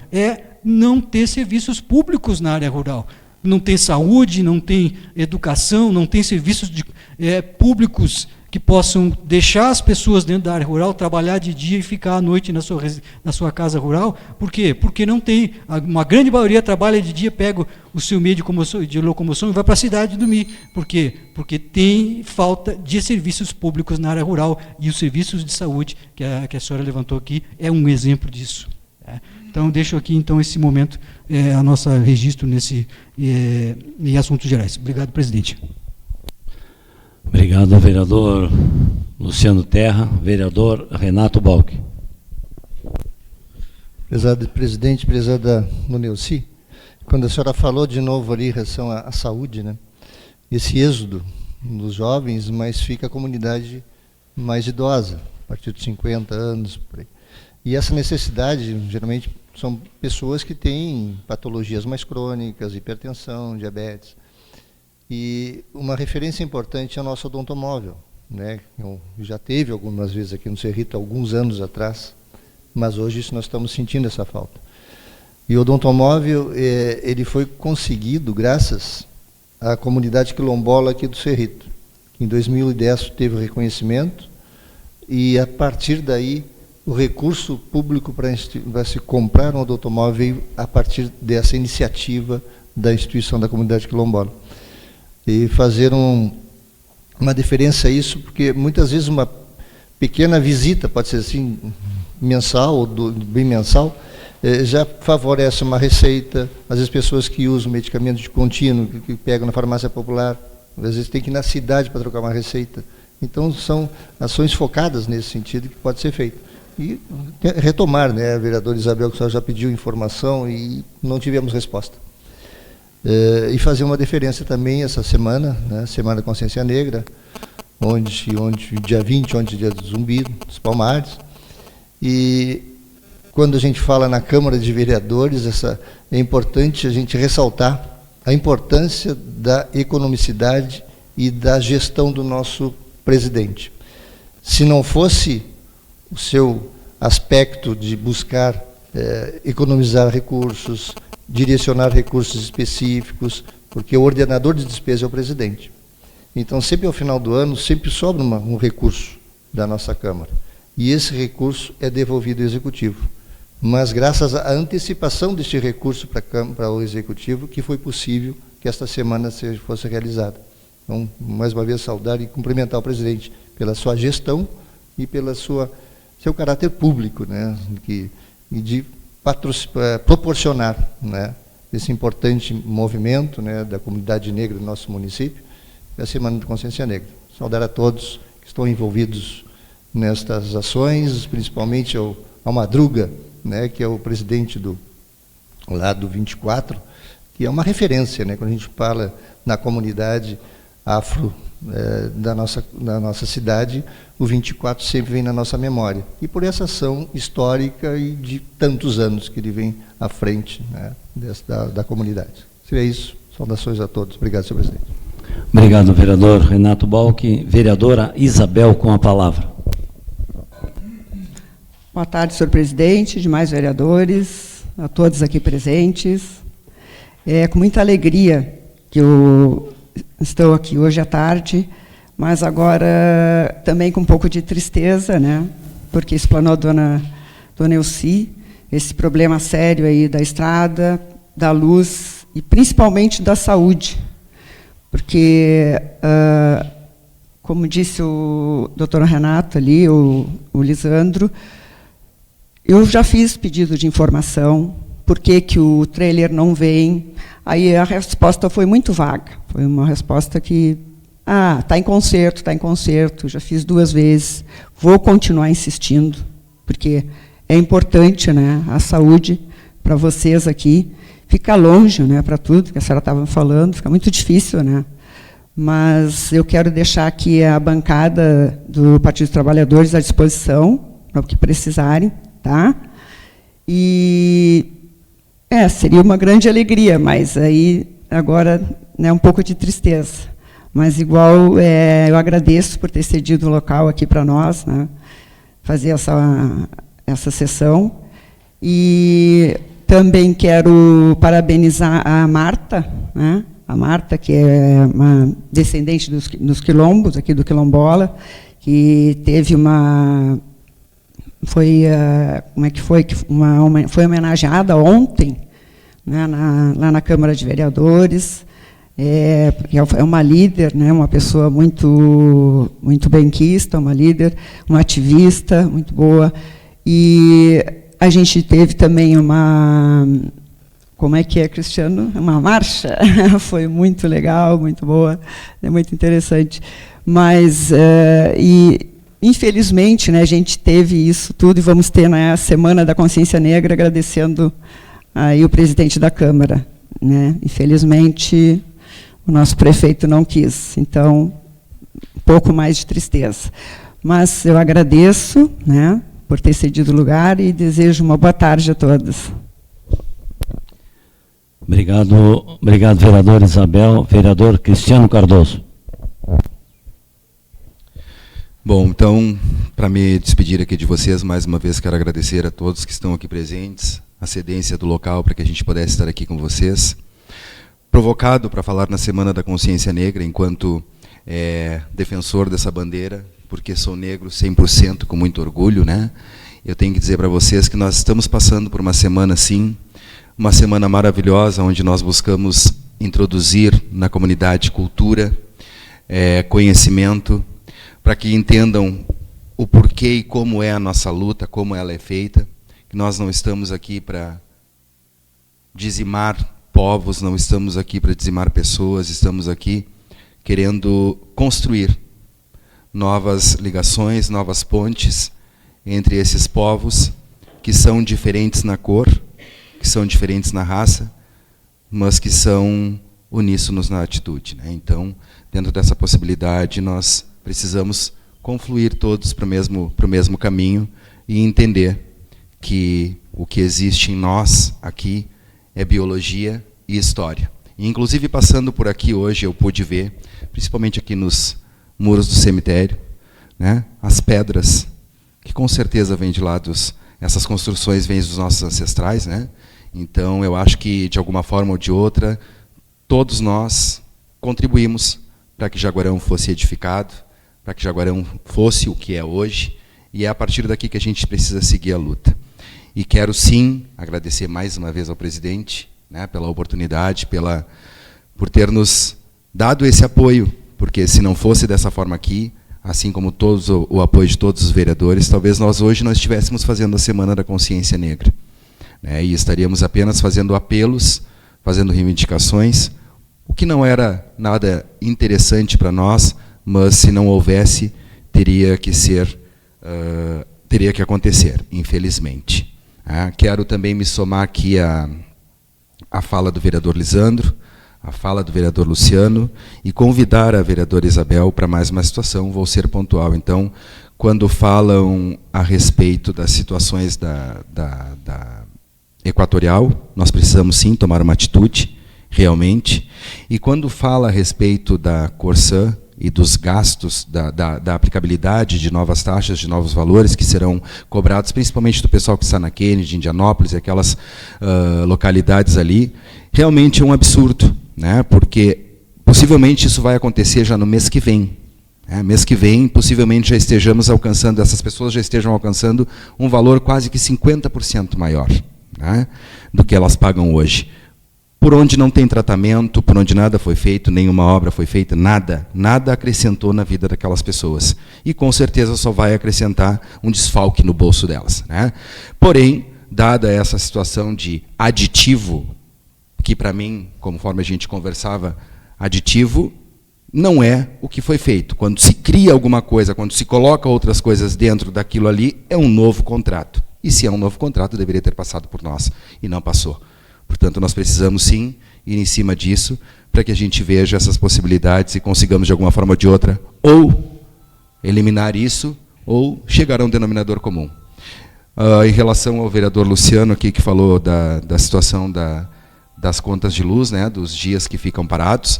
não ter serviços públicos na área rural. Não tem saúde, não tem educação, não tem serviços públicos que possam deixar as pessoas dentro da área rural, trabalhar de dia e ficar à noite na sua casa rural. Por quê? Porque não tem, uma grande maioria trabalha de dia, pega o seu meio de locomoção e vai para a cidade dormir. Por quê? Porque tem falta de serviços públicos na área rural, e os serviços de saúde, que a senhora levantou aqui, é um exemplo disso. Então, deixo aqui, então, esse momento, a nossa registro em assuntos gerais. Obrigado, presidente. Obrigado, vereador Luciano Terra. Vereador Renato Balck. Prezado presidente, prezada dona Elci, quando a senhora falou de novo ali em relação à saúde, né? Esse êxodo dos jovens, mas fica a comunidade mais idosa, a partir de 50 anos, por aí. E essa necessidade, geralmente, são pessoas que têm patologias mais crônicas, hipertensão, diabetes. E uma referência importante é o nosso odontomóvel, né? Eu já teve algumas vezes aqui no Cerrito, alguns anos atrás, mas hoje isso nós estamos sentindo essa falta. E o odontomóvel, ele foi conseguido graças à comunidade quilombola aqui do Cerrito, que em 2010 teve o reconhecimento, e a partir daí o recurso público para se comprar um odontomóvel veio a partir dessa iniciativa da instituição da comunidade quilombola. E fazer uma diferença a isso, porque muitas vezes uma pequena visita, pode ser assim, mensal ou bimensal, já favorece uma receita. Às vezes pessoas que usam medicamento de contínuo, que pegam na farmácia popular, às vezes tem que ir na cidade para trocar uma receita. Então são ações focadas nesse sentido que pode ser feito. E retomar, né, a vereadora Isabel, que a senhora já pediu informação e não tivemos resposta. E fazer uma diferença também essa semana, né, Semana da Consciência Negra, onde dia 20, onde é dia do Zumbi, dos Palmares. E quando a gente fala na Câmara de Vereadores, é importante a gente ressaltar a importância da economicidade e da gestão do nosso presidente. Se não fosse o seu aspecto de buscar economizar recursos, direcionar recursos específicos, porque o ordenador de despesa é o presidente. Então, sempre ao final do ano, sempre sobra um recurso da nossa Câmara. E esse recurso é devolvido ao Executivo. Mas, graças à antecipação deste recurso para o Executivo, que foi possível que esta semana fosse realizada. Então, mais uma vez, saudar e cumprimentar o presidente pela sua gestão e pela seu caráter público, né, e de proporcionar, né, desse importante movimento, né, da comunidade negra do nosso município, que é a Semana da Consciência Negra. Saudar a todos que estão envolvidos nestas ações, principalmente ao Madruga, né, que é o presidente do 24, que é uma referência, né, quando a gente fala na comunidade afro da nossa cidade, o 24 sempre vem na nossa memória. E por essa ação histórica e de tantos anos que ele vem à frente, né, da comunidade. Seria isso. Saudações a todos. Obrigado, senhor presidente. Obrigado, vereador Renato Balck. Vereadora Isabel, com a palavra. Boa tarde, senhor presidente, demais vereadores, a todos aqui presentes. É com muita alegria que eu estou aqui hoje à tarde, mas agora também com um pouco de tristeza, né? Porque explanou a dona Elci, esse problema sério aí da estrada, da luz e principalmente da saúde. Porque, como disse o doutor Renato ali, o Lisandro, eu já fiz pedido de informação, por que o trailer não vem. Aí a resposta foi muito vaga. Foi uma resposta que, está em conserto, já fiz 2 vezes, vou continuar insistindo, porque é importante, né, a saúde para vocês aqui. Fica longe, né, para tudo que a senhora estava falando, fica muito difícil, né? Mas eu quero deixar aqui a bancada do Partido dos Trabalhadores à disposição, para o que precisarem, tá? E seria uma grande alegria, mas aí agora, né, um pouco de tristeza. Mas igual eu agradeço por ter cedido o local aqui para nós, né, fazer essa sessão. E também quero parabenizar a Marta, né, a Marta, que é uma descendente dos quilombos, aqui do Quilombola, que teve foi homenageada ontem, né, lá na Câmara de Vereadores. É uma líder, né, uma pessoa muito benquista, uma líder, uma ativista muito boa. E a gente teve também como é que é, Cristiano? Uma marcha. Foi muito legal, muito boa, muito interessante. Mas, infelizmente, né, a gente teve isso tudo e vamos ter, né, a Semana da Consciência Negra, agradecendo aí o presidente da Câmara, né? Infelizmente, o nosso prefeito não quis, então, um pouco mais de tristeza. Mas eu agradeço, né, por ter cedido o lugar e desejo uma boa tarde a todos. Obrigado, vereador Isabel. Vereador Cristiano Cardoso. Bom, então, para me despedir aqui de vocês, mais uma vez quero agradecer a todos que estão aqui presentes, a cedência do local para que a gente pudesse estar aqui com vocês. Provocado para falar na Semana da Consciência Negra, enquanto defensor dessa bandeira, porque sou negro 100% com muito orgulho, né? Eu tenho que dizer para vocês que nós estamos passando por uma semana, sim, uma semana maravilhosa, onde nós buscamos introduzir na comunidade cultura, conhecimento, para que entendam o porquê e como é a nossa luta, como ela é feita, que nós não estamos aqui para dizimar povos, não estamos aqui para dizimar pessoas, estamos aqui querendo construir novas ligações, novas pontes entre esses povos que são diferentes na cor, que são diferentes na raça, mas que são uníssonos na atitude, né? Então, dentro dessa possibilidade, nós precisamos confluir todos para o mesmo caminho e entender que o que existe em nós aqui é biologia e história. E, inclusive, passando por aqui hoje, eu pude ver, principalmente aqui nos muros do cemitério, né, as pedras, que com certeza vêm de lá essas construções vêm dos nossos ancestrais, né? Então, eu acho que, de alguma forma ou de outra, todos nós contribuímos para que Jaguarão fosse edificado, para que Jaguarão fosse o que é hoje, e é a partir daqui que a gente precisa seguir a luta. E quero, sim, agradecer mais uma vez ao presidente, né, pela oportunidade, por ter nos dado esse apoio, porque se não fosse dessa forma aqui, assim como o apoio de todos os vereadores, talvez nós hoje não estivéssemos fazendo a Semana da Consciência Negra, né, e estaríamos apenas fazendo apelos fazendo reivindicações, o que não era nada interessante para nós, mas se não houvesse, teria que acontecer, infelizmente. Quero também me somar aqui à fala do vereador Lisandro, a fala do vereador Luciano, e convidar a vereadora Isabel para mais uma situação. Vou ser pontual. Então, quando falam a respeito das situações da Equatorial, nós precisamos sim tomar uma atitude, realmente. E quando fala a respeito da Corsã e dos gastos, da aplicabilidade de novas taxas, de novos valores que serão cobrados, principalmente do pessoal que está na Kennedy, Indianópolis, aquelas localidades ali, realmente é um absurdo, né? Porque possivelmente isso vai acontecer já no mês que vem. Mês que vem, possivelmente já estejamos alcançando, essas pessoas já estejam alcançando um valor quase que 50% maior, né, do que elas pagam hoje. Por onde não tem tratamento, por onde nada foi feito, nenhuma obra foi feita, nada acrescentou na vida daquelas pessoas. E com certeza só vai acrescentar um desfalque no bolso delas, né? Porém, dada essa situação de aditivo, que para mim, conforme a gente conversava, aditivo não é o que foi feito. Quando se cria alguma coisa, quando se coloca outras coisas dentro daquilo ali, é um novo contrato. E se é um novo contrato, deveria ter passado por nós, e não passou. Portanto, nós precisamos, sim, ir em cima disso, para que a gente veja essas possibilidades e consigamos, de alguma forma ou de outra, ou eliminar isso, ou chegar a um denominador comum. Em relação ao vereador Luciano, aqui, que falou da situação das contas de luz, né, dos dias que ficam parados,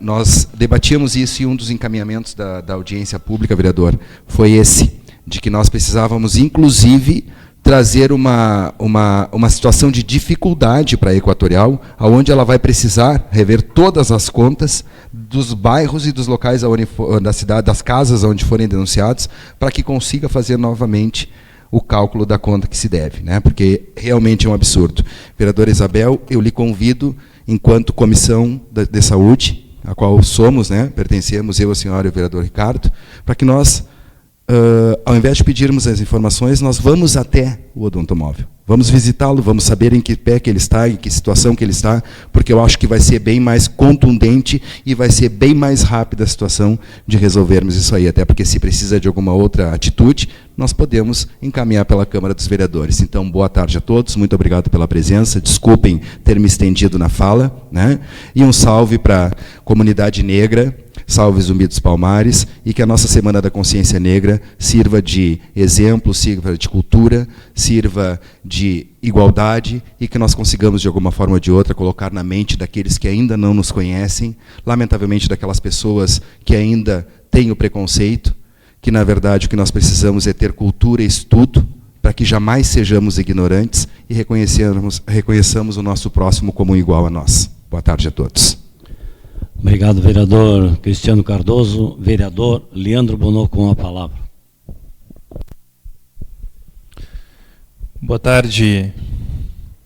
nós debatíamos isso, e um dos encaminhamentos da audiência pública, vereador, foi esse, de que nós precisávamos, inclusive, trazer uma situação de dificuldade para a Equatorial, onde ela vai precisar rever todas as contas dos bairros e dos locais da cidade, das casas onde forem denunciados, para que consiga fazer novamente o cálculo da conta que se deve, né? Porque realmente é um absurdo. Vereadora Isabel, eu lhe convido, enquanto comissão de saúde, a qual somos, né, pertencemos, eu, a senhora e o vereador Ricardo, para que nós, ao invés de pedirmos as informações, nós vamos até o odontomóvel. Vamos visitá-lo, vamos saber em que pé que ele está, em que situação que ele está, porque eu acho que vai ser bem mais contundente e vai ser bem mais rápida a situação de resolvermos isso aí, até porque se precisa de alguma outra atitude, nós podemos encaminhar pela Câmara dos Vereadores. Então, boa tarde a todos, muito obrigado pela presença, desculpem ter me estendido na fala, né? E um salve para a comunidade negra, salve Zumbi dos Palmares, e que a nossa Semana da Consciência Negra sirva de exemplo, sirva de cultura, sirva de igualdade, e que nós consigamos, de alguma forma ou de outra, colocar na mente daqueles que ainda não nos conhecem, lamentavelmente daquelas pessoas que ainda têm o preconceito, que, na verdade, o que nós precisamos é ter cultura e estudo, para que jamais sejamos ignorantes e reconheçamos o nosso próximo como igual a nós. Boa tarde a todos. Obrigado, vereador Cristiano Cardoso. Vereador Leandro Bonot, com a palavra. Boa tarde,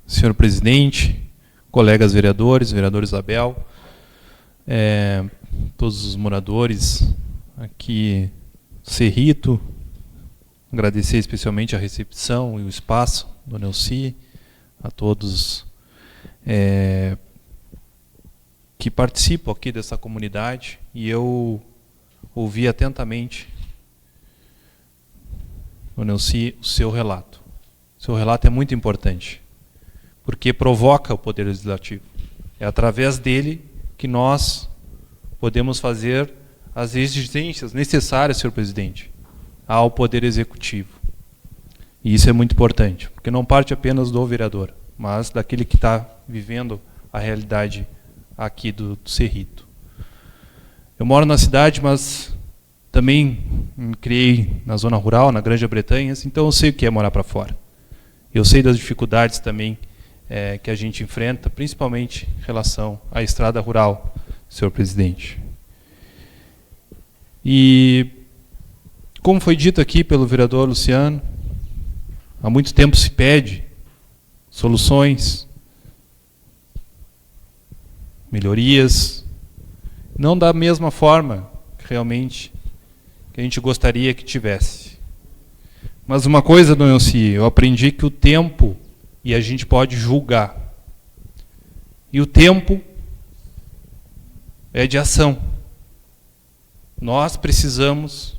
senhor presidente, colegas vereadores, vereador Isabel, todos os moradores aqui do Cerrito, agradecer especialmente a recepção e o espaço do Neuci, a todos que participam aqui dessa comunidade, e eu ouvi atentamente, o Neuci, o seu relato. O seu relato é muito importante, porque provoca o Poder Legislativo. É através dele que nós podemos fazer as exigências necessárias, senhor presidente, ao Poder Executivo. E isso é muito importante, porque não parte apenas do vereador, mas daquele que está vivendo a realidade aqui do Cerrito. Eu moro na cidade, mas também me criei na zona rural, na Granja Bretanhas, então eu sei o que é morar para fora. Eu sei das dificuldades também que a gente enfrenta, principalmente em relação à estrada rural, senhor presidente. E, como foi dito aqui pelo vereador Luciano, há muito tempo se pede soluções, melhorias, não da mesma forma realmente que a gente gostaria que tivesse. Mas uma coisa, dona Elci, eu aprendi que o tempo, e a gente pode julgar, E o tempo é de ação. Nós precisamos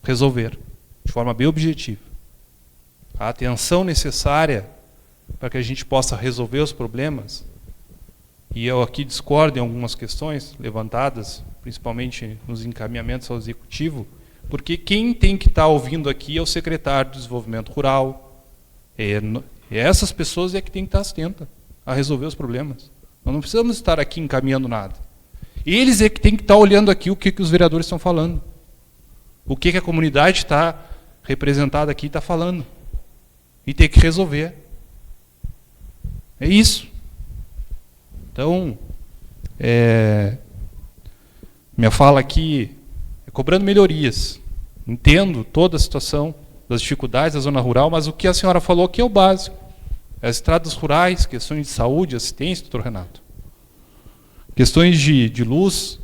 resolver de forma bem objetiva. A atenção necessária para que a gente possa resolver os problemas, e eu aqui discordo em algumas questões levantadas, principalmente nos encaminhamentos ao Executivo, porque quem tem que estar ouvindo aqui é o secretário de Desenvolvimento Rural. Essas pessoas é que tem que estar atenta a resolver os problemas. Nós não precisamos estar aqui encaminhando nada. Eles é que tem que estar olhando aqui o que os vereadores estão falando. O que a comunidade está representada aqui está falando. E tem que resolver. É isso. Então, minha fala aqui é cobrando melhorias. Entendo toda a situação das dificuldades da zona rural, mas o que a senhora falou aqui é o básico. As estradas rurais, questões de saúde, assistência, doutor Renato. Questões de luz,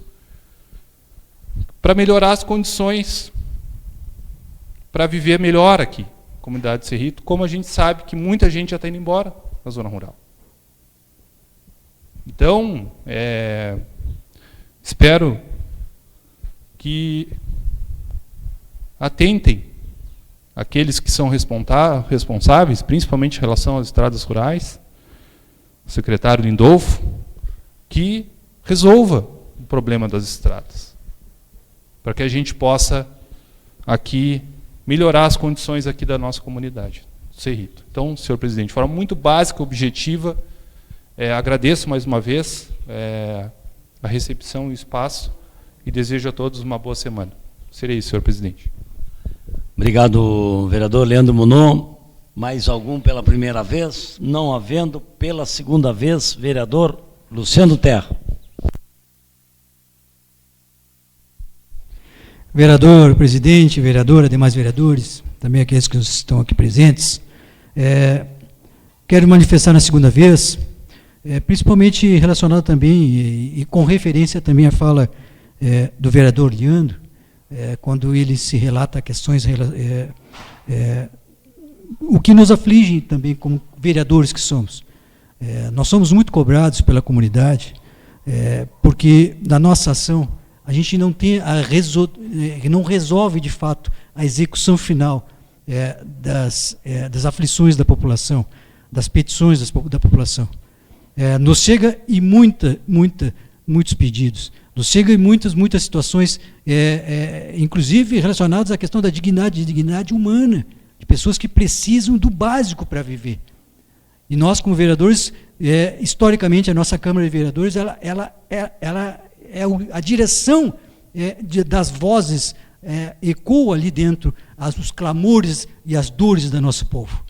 para melhorar as condições, para viver melhor aqui, comunidade de Cerrito, como a gente sabe que muita gente já está indo embora da zona rural. Então, espero que atentem aqueles que são responsáveis, principalmente em relação às estradas rurais, o secretário Lindolfo, que resolva o problema das estradas, para que a gente possa aqui melhorar as condições aqui da nossa comunidade, Cerrito. Então, senhor presidente, de forma muito básica, objetiva, agradeço mais uma vez a recepção e o espaço e desejo a todos uma boa semana. Serei isso, senhor presidente. Obrigado, vereador Leandro Munot. Mais algum pela primeira vez? Não havendo, pela segunda vez, vereador Luciano Terra. Vereador, presidente, vereadora, demais vereadores, também aqueles que estão aqui presentes, quero manifestar na segunda vez, principalmente relacionado também e com referência também à fala do vereador Leandro, quando ele se relata questões, o que nos aflige também como vereadores que somos. Nós somos muito cobrados pela comunidade, porque da nossa ação a gente não tem não resolve de fato a execução final das aflições da população, das petições da população. Nos chega e muitos pedidos, nos chega em muitas situações, inclusive relacionadas à questão da dignidade humana, de pessoas que precisam do básico para viver. E nós, como vereadores, historicamente, a nossa Câmara de Vereadores, ela é a direção das vozes, ecoa ali dentro os clamores e as dores do nosso povo.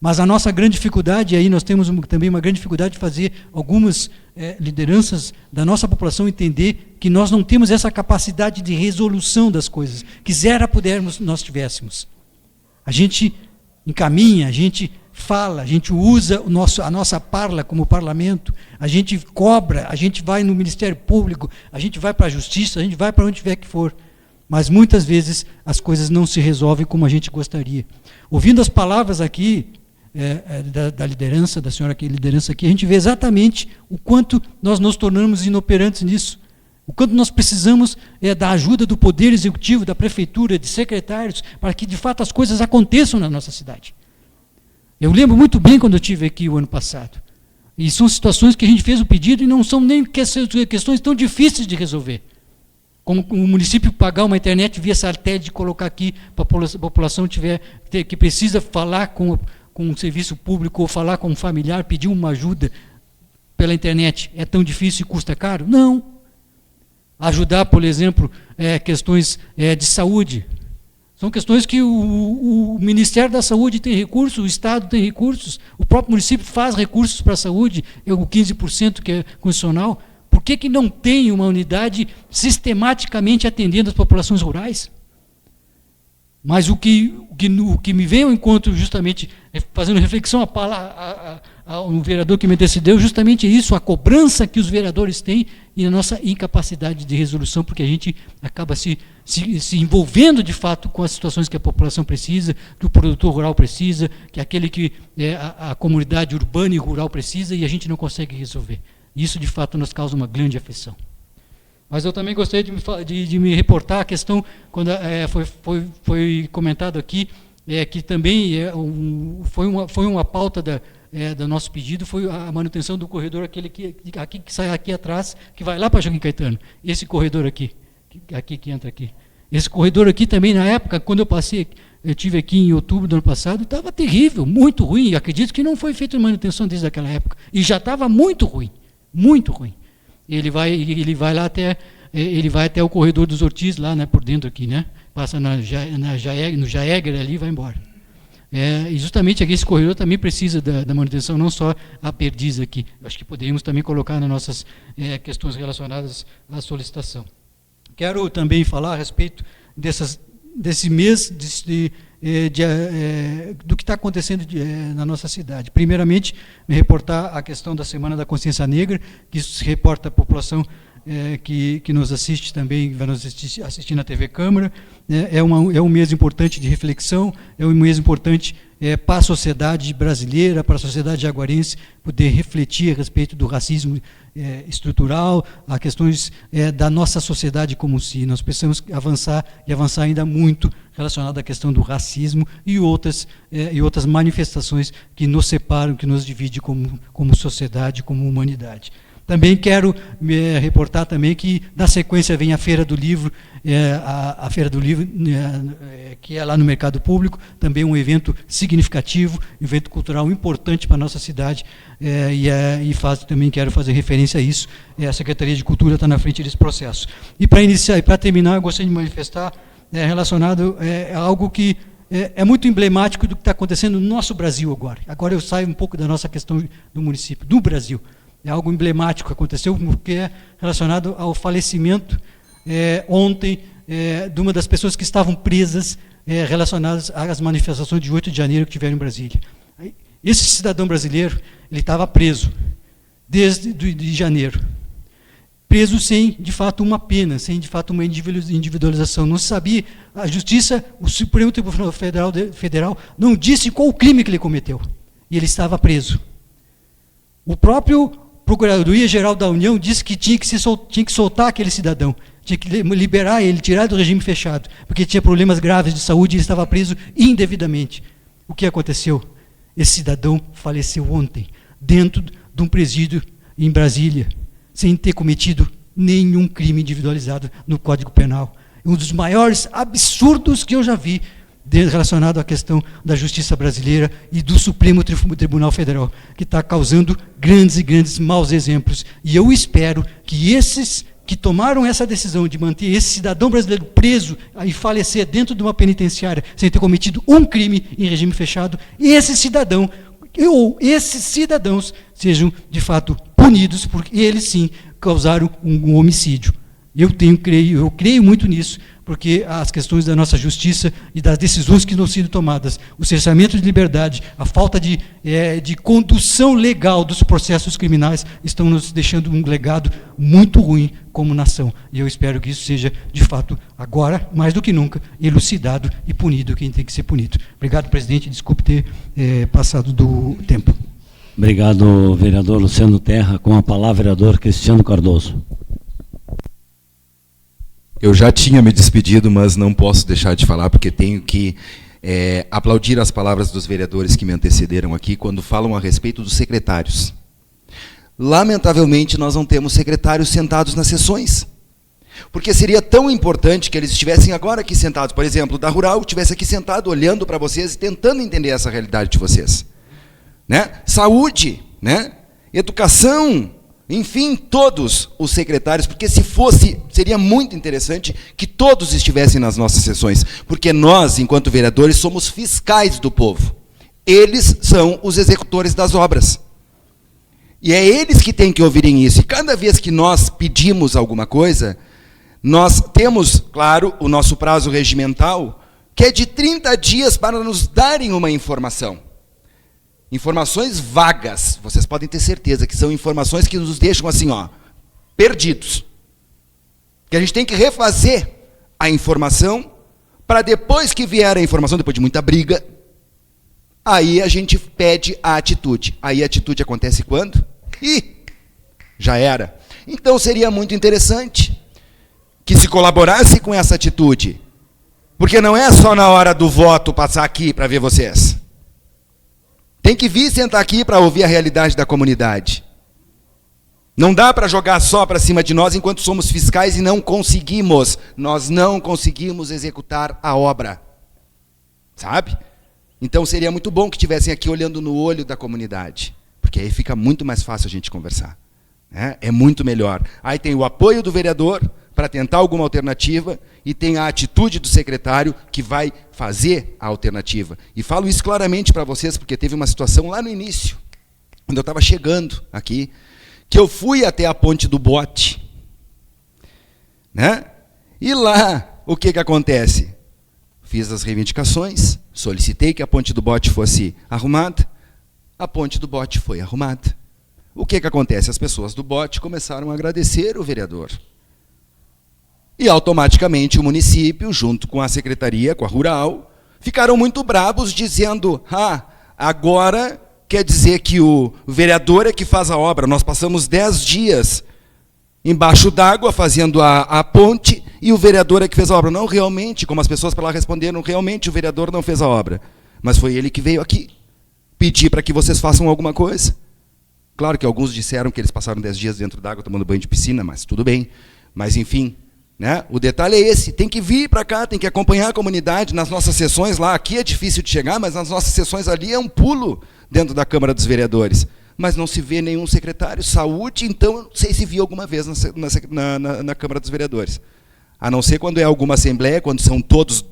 Mas a nossa grande dificuldade, e aí nós temos também uma grande dificuldade de fazer algumas lideranças da nossa população entender que nós não temos essa capacidade de resolução das coisas. Quisera pudermos, nós tivéssemos. A gente encaminha, a gente fala, a gente usa a nossa parla como parlamento, a gente cobra, a gente vai no Ministério Público, a gente vai para a Justiça, a gente vai para onde tiver que for. Mas muitas vezes as coisas não se resolvem como a gente gostaria. Ouvindo as palavras aqui da liderança, da senhora liderança aqui, a gente vê exatamente o quanto nós nos tornamos inoperantes nisso. O quanto nós precisamos da ajuda do Poder Executivo, da Prefeitura, de secretários, para que de fato as coisas aconteçam na nossa cidade. Eu lembro muito bem quando eu estive aqui o ano passado. E são situações que a gente fez o pedido e não são nem questões tão difíceis de resolver. Como o município pagar uma internet via satélite e colocar aqui para a população que precisa falar com um serviço público ou falar com um familiar, pedir uma ajuda pela internet. É tão difícil e custa caro? Não. Ajudar, por exemplo, questões de saúde. São questões que o Ministério da Saúde tem recursos, o Estado tem recursos, o próprio município faz recursos para a saúde, o 15% que é constitucional. Por que não tem uma unidade sistematicamente atendendo as populações rurais? Mas o que me vem ao encontro, justamente, fazendo reflexão ao vereador que me antecedeu, justamente isso, a cobrança que os vereadores têm e a nossa incapacidade de resolução, porque a gente acaba se envolvendo de fato com as situações que a população precisa, que o produtor rural precisa, que aquele que a comunidade urbana e rural precisa, e a gente não consegue resolver. Isso, de fato, nos causa uma grande aflição. Mas eu também gostaria de me reportar a questão, quando foi comentado aqui, que também foi uma pauta do nosso pedido, foi a manutenção do corredor, aquele que sai aqui atrás, que vai lá para Joaquim Caetano. Esse corredor aqui que entra aqui. Esse corredor aqui também, na época, quando eu estive aqui em outubro do ano passado, estava terrível, muito ruim. Acredito que não foi feita manutenção desde aquela época. E já estava muito ruim, muito ruim. Ele vai lá até o corredor dos Ortiz, lá, né, por dentro aqui, né? Passa no Jaeger ali e vai embora. E justamente aqui esse corredor também precisa da manutenção, não só a perdiz aqui. Acho que poderíamos também colocar nas nossas questões relacionadas à solicitação. Quero também falar a respeito desse mês do que está acontecendo na nossa cidade. Primeiramente, me reportar a questão da Semana da Consciência Negra, que isso se reporta à população que nos assiste também, vai nos assistir na TV Câmara. É um mês importante de reflexão, é um mês importante para a sociedade brasileira, para a sociedade jaguarense, poder refletir a respeito do racismo estrutural, a questões da nossa sociedade como si. Nós precisamos avançar ainda muito relacionado à questão do racismo e outras manifestações que nos separam, que nos dividem como sociedade, como humanidade. Também quero me reportar também que, na sequência, vem a Feira do Livro, a Feira do Livro, que é lá no Mercado Público, também um evento significativo, um evento cultural importante para a nossa cidade, também quero fazer referência a isso. A Secretaria de Cultura está na frente desse processo. E para terminar, eu gostaria de manifestar relacionado a algo que é muito emblemático do que está acontecendo no nosso Brasil agora. Agora eu saio um pouco da nossa questão do município, do Brasil. É algo emblemático que aconteceu, porque é relacionado ao falecimento ontem de uma das pessoas que estavam presas relacionadas às manifestações de 8 de janeiro que tiveram em Brasília. Esse cidadão brasileiro, ele estava preso desde de janeiro. Preso sem, de fato, uma pena, sem, de fato, uma individualização. Não se sabia, a Justiça, o Supremo Tribunal Federal não disse qual o crime que ele cometeu. E ele estava preso. O próprio Procuradoria-Geral da União disse que tinha que soltar aquele cidadão, tinha que liberar ele, tirar do regime fechado, porque tinha problemas graves de saúde e ele estava preso indevidamente. O que aconteceu? Esse cidadão faleceu ontem, dentro de um presídio em Brasília, sem ter cometido nenhum crime individualizado no Código Penal. Um dos maiores absurdos que eu já vi relacionado à questão da justiça brasileira e do Supremo Tribunal Federal, que está causando grandes e grandes maus exemplos. E eu espero que esses que tomaram essa decisão de manter esse cidadão brasileiro preso e falecer dentro de uma penitenciária sem ter cometido um crime em regime fechado, esses cidadãos sejam, de fato, punidos, porque eles, sim, causaram um homicídio. Eu creio muito nisso, porque as questões da nossa justiça e das decisões que não sendo tomadas, o cerceamento de liberdade, a falta de condução legal dos processos criminais estão nos deixando um legado muito ruim como nação. E eu espero que isso seja, de fato, agora, mais do que nunca, elucidado e punido quem tem que ser punido. Obrigado, presidente. Desculpe ter passado do tempo. Obrigado, vereador Luciano Terra. Com a palavra, vereador Cristiano Cardoso. Eu já tinha me despedido, mas não posso deixar de falar, porque tenho que aplaudir as palavras dos vereadores que me antecederam aqui, quando falam a respeito dos secretários. Lamentavelmente, nós não temos secretários sentados nas sessões, porque seria tão importante que eles estivessem agora aqui sentados, por exemplo, da Rural, estivesse aqui sentado, olhando para vocês e tentando entender essa realidade de vocês. Né? Saúde, né? Educação, enfim, todos os secretários, porque se fosse, seria muito interessante que todos estivessem nas nossas sessões, porque nós, enquanto vereadores, somos fiscais do povo. Eles são os executores das obras. E é eles que têm que ouvirem isso. E cada vez que nós pedimos alguma coisa, nós temos, claro, o nosso prazo regimental, que é de 30 dias para nos darem uma informação. informações vagas, vocês podem ter certeza que são informações que nos deixam assim, ó, perdidos. Que a gente tem que refazer a informação para depois que vier a informação, depois de muita briga, aí a gente pede a atitude. Aí a atitude acontece quando? Já era. Então seria muito interessante que se colaborasse com essa atitude. Porque não é só na hora do voto passar aqui para ver vocês. Tem que vir sentar aqui para ouvir a realidade da comunidade. Não dá para jogar só para cima de nós enquanto somos fiscais e não conseguimos. Nós não conseguimos executar a obra. Sabe? Então seria muito bom que estivessem aqui olhando no olho da comunidade. Porque aí fica muito mais fácil a gente conversar. É muito melhor. Aí tem o apoio do vereador para tentar alguma alternativa e tem a atitude do secretário que vai fazer a alternativa. E falo isso claramente para vocês porque teve uma situação lá no início, quando eu estava chegando aqui, que eu fui até a ponte do bote, né? E lá, o que acontece? Fiz as reivindicações, solicitei que a ponte do bote fosse arrumada, a ponte do bote foi arrumada. O que acontece? As pessoas do bote começaram a agradecer o vereador. E automaticamente o município, junto com a secretaria, com a rural, ficaram muito bravos dizendo, agora quer dizer que o vereador é que faz a obra. Nós passamos 10 dias embaixo d'água fazendo a ponte e o vereador é que fez a obra. Não, realmente, como as pessoas para lá responderam, realmente o vereador não fez a obra. Mas foi ele que veio aqui pedir para que vocês façam alguma coisa. Claro que alguns disseram que eles passaram 10 dias dentro d'água tomando banho de piscina, mas tudo bem. Mas, enfim, né? O detalhe é esse, tem que vir para cá, tem que acompanhar a comunidade nas nossas sessões lá. Aqui é difícil de chegar, mas nas nossas sessões ali é um pulo dentro da Câmara dos Vereadores. Mas não se vê nenhum secretário. Saúde, então, não sei se viu alguma vez na Câmara dos Vereadores. A não ser quando é alguma assembleia, quando são todos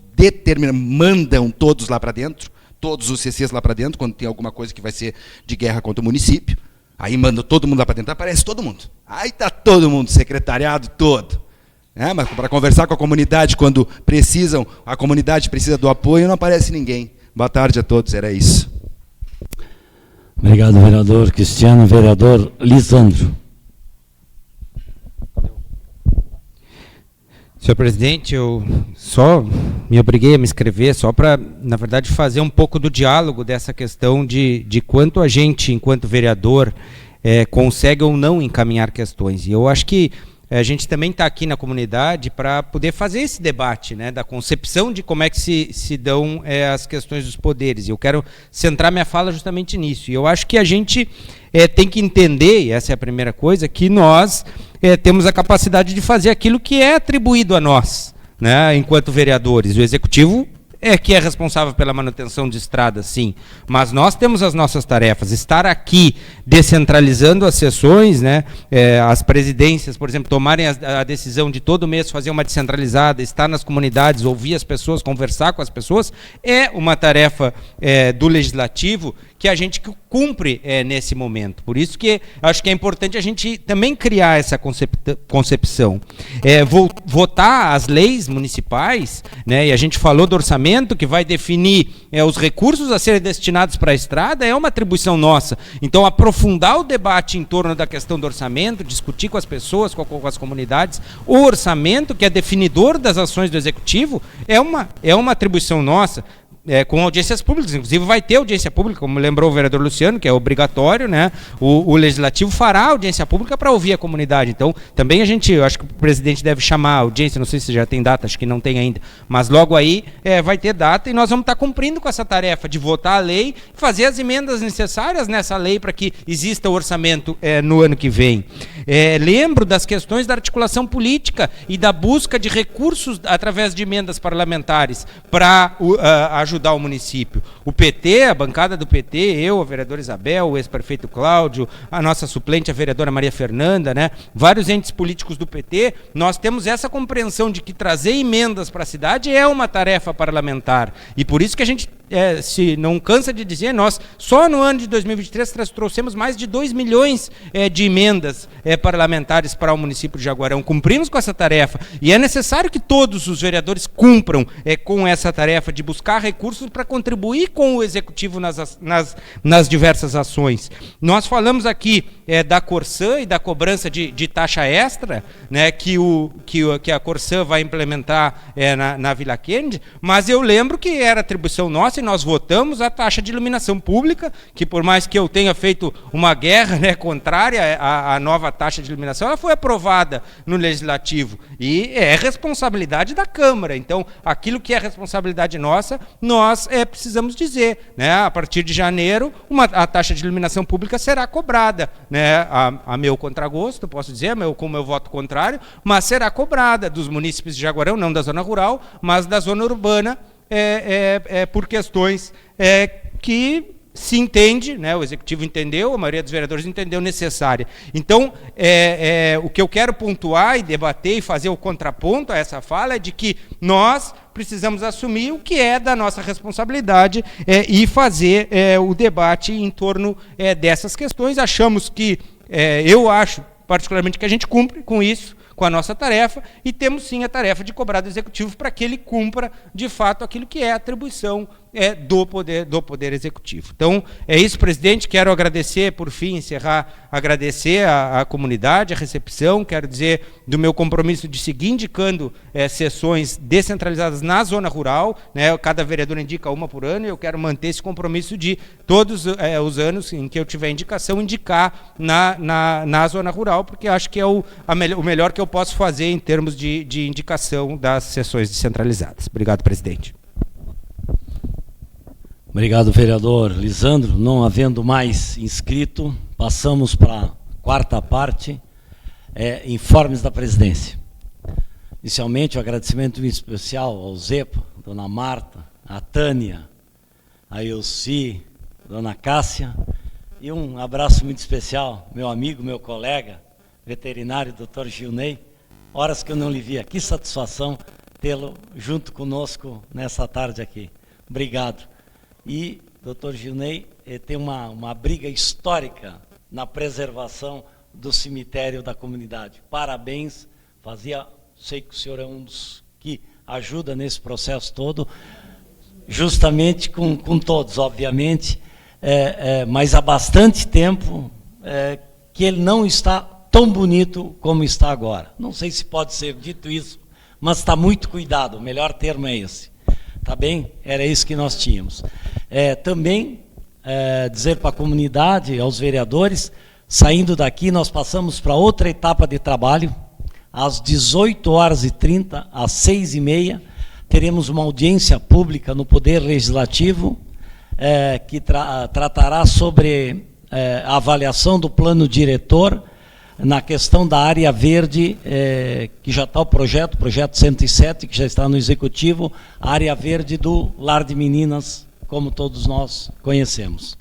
mandam todos lá para dentro, todos os CCs lá para dentro, quando tem alguma coisa que vai ser de guerra contra o município. Aí manda todo mundo lá para dentro, aparece todo mundo. Aí está todo mundo, secretariado todo. Mas para conversar com a comunidade, quando precisam, a comunidade precisa do apoio, não aparece ninguém. Boa tarde a todos, era isso. Obrigado, vereador Cristiano. Vereador Lisandro. Senhor presidente, eu só me obriguei a me inscrever só para, na verdade, fazer um pouco do diálogo dessa questão de quanto a gente, enquanto vereador, consegue ou não encaminhar questões. E eu acho que a gente também está aqui na comunidade para poder fazer esse debate, né, da concepção de como é que se dão as questões dos poderes. E eu quero centrar minha fala justamente nisso. E eu acho que a gente tem que entender, e essa é a primeira coisa, que nós temos a capacidade de fazer aquilo que é atribuído a nós, né, enquanto vereadores. O executivo que é responsável pela manutenção de estradas, sim, mas nós temos as nossas tarefas. Estar aqui descentralizando as sessões, né, as presidências, por exemplo, tomarem a decisão de todo mês fazer uma descentralizada, estar nas comunidades, ouvir as pessoas, conversar com as pessoas, é uma tarefa do legislativo que a gente cumpre nesse momento. Por isso que acho que é importante a gente também criar essa concepção. Votar as leis municipais, né, e a gente falou do orçamento, que vai definir os recursos a serem destinados para a estrada, é uma atribuição nossa. Então, aprofundar o debate em torno da questão do orçamento, discutir com as pessoas, com as comunidades, o orçamento, que é definidor das ações do executivo, é uma atribuição nossa. Com audiências públicas, inclusive vai ter audiência pública, como lembrou o vereador Luciano, que é obrigatório, né? O legislativo fará audiência pública para ouvir a comunidade. Então, também eu acho que o presidente deve chamar a audiência, não sei se já tem data, acho que não tem ainda, mas logo aí vai ter data e nós vamos estar cumprindo com essa tarefa de votar a lei, fazer as emendas necessárias nessa lei para que exista o orçamento no ano que vem. Lembro das questões da articulação política e da busca de recursos através de emendas parlamentares para ajudar o município. O PT, a bancada do PT, eu, a vereadora Isabel, o ex-prefeito Cláudio, a nossa suplente, a vereadora Maria Fernanda, né? Vários entes políticos do PT, nós temos essa compreensão de que trazer emendas para a cidade é uma tarefa parlamentar. E por isso que a gente se não cansa de dizer, nós só no ano de 2023 trouxemos mais de 2 milhões de emendas parlamentares para o município de Jaguarão. Cumprimos com essa tarefa e é necessário que todos os vereadores cumpram com essa tarefa de buscar recursos para contribuir com o Executivo nas diversas ações. Nós falamos aqui da Corsã e da cobrança de taxa extra, né, que a Corsã vai implementar na Vila Kennedy, mas eu lembro que era atribuição nossa e nós votamos a taxa de iluminação pública, que por mais que eu tenha feito uma guerra, né, contrária à nova taxa de iluminação, ela foi aprovada no Legislativo e é responsabilidade da Câmara. Então, aquilo que é responsabilidade nossa, nós precisamos dizer, né, a partir de janeiro, a taxa de iluminação pública será cobrada, né, a meu contragosto, posso dizer, com meu voto contrário, mas será cobrada dos munícipes de Jaguarão, não da zona rural, mas da zona urbana, por questões que se entende, né, o Executivo entendeu, a maioria dos vereadores entendeu necessária. Então, o que eu quero pontuar e debater e fazer o contraponto a essa fala é de que nós precisamos assumir o que é da nossa responsabilidade e fazer o debate em torno dessas questões. Achamos que, eu acho particularmente que a gente cumpre com isso, com a nossa tarefa, e temos sim a tarefa de cobrar do Executivo para que ele cumpra, de fato, aquilo que é a atribuição do poder Executivo. Então, é isso, presidente. Quero agradecer, por fim, agradecer à comunidade, a recepção, quero dizer do meu compromisso de seguir indicando sessões descentralizadas na zona rural, né, cada vereador indica uma por ano, e eu quero manter esse compromisso de todos os anos em que eu tiver indicação, indicar na zona rural, porque acho que é o melhor que eu posso fazer em termos de indicação das sessões descentralizadas. Obrigado, presidente. Obrigado, vereador Lisandro. Não havendo mais inscrito, passamos para a quarta parte, informes da presidência. Inicialmente, um agradecimento especial ao Zepa, dona Marta, a Tânia, a Elci, dona Cássia, e um abraço muito especial, meu amigo, meu colega, veterinário, doutor Gilney. Horas que eu não lhe via. Que satisfação tê-lo junto conosco nessa tarde aqui. Obrigado. E, doutor Gilney, tem uma briga histórica na preservação do cemitério da comunidade. Parabéns, sei que o senhor é um dos que ajuda nesse processo todo, justamente com todos, obviamente, mas há bastante tempo que ele não está tão bonito como está agora. Não sei se pode ser dito isso, mas está muito cuidado, o melhor termo é esse. Tá bem? Era isso que nós tínhamos. Também dizer para a comunidade, aos vereadores, saindo daqui, nós passamos para outra etapa de trabalho. Às 18h30, às 6h30, teremos uma audiência pública no Poder Legislativo que tratará sobre a avaliação do plano diretor na questão da área verde, que já está o projeto 107, que já está no Executivo, a área verde do Lar de Meninas, como todos nós conhecemos.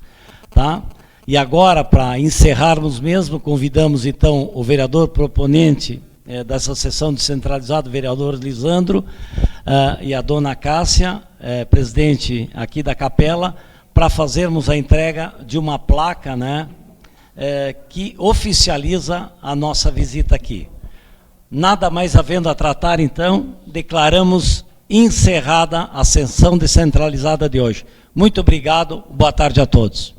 Tá? E agora, para encerrarmos mesmo, convidamos então o vereador proponente dessa sessão descentralizada, o vereador Lisandro, e a dona Cássia, presidente aqui da capela, para fazermos a entrega de uma placa, né, que oficializa a nossa visita aqui. Nada mais havendo a tratar, então, declaramos encerrada a sessão descentralizada de hoje. Muito obrigado, boa tarde a todos.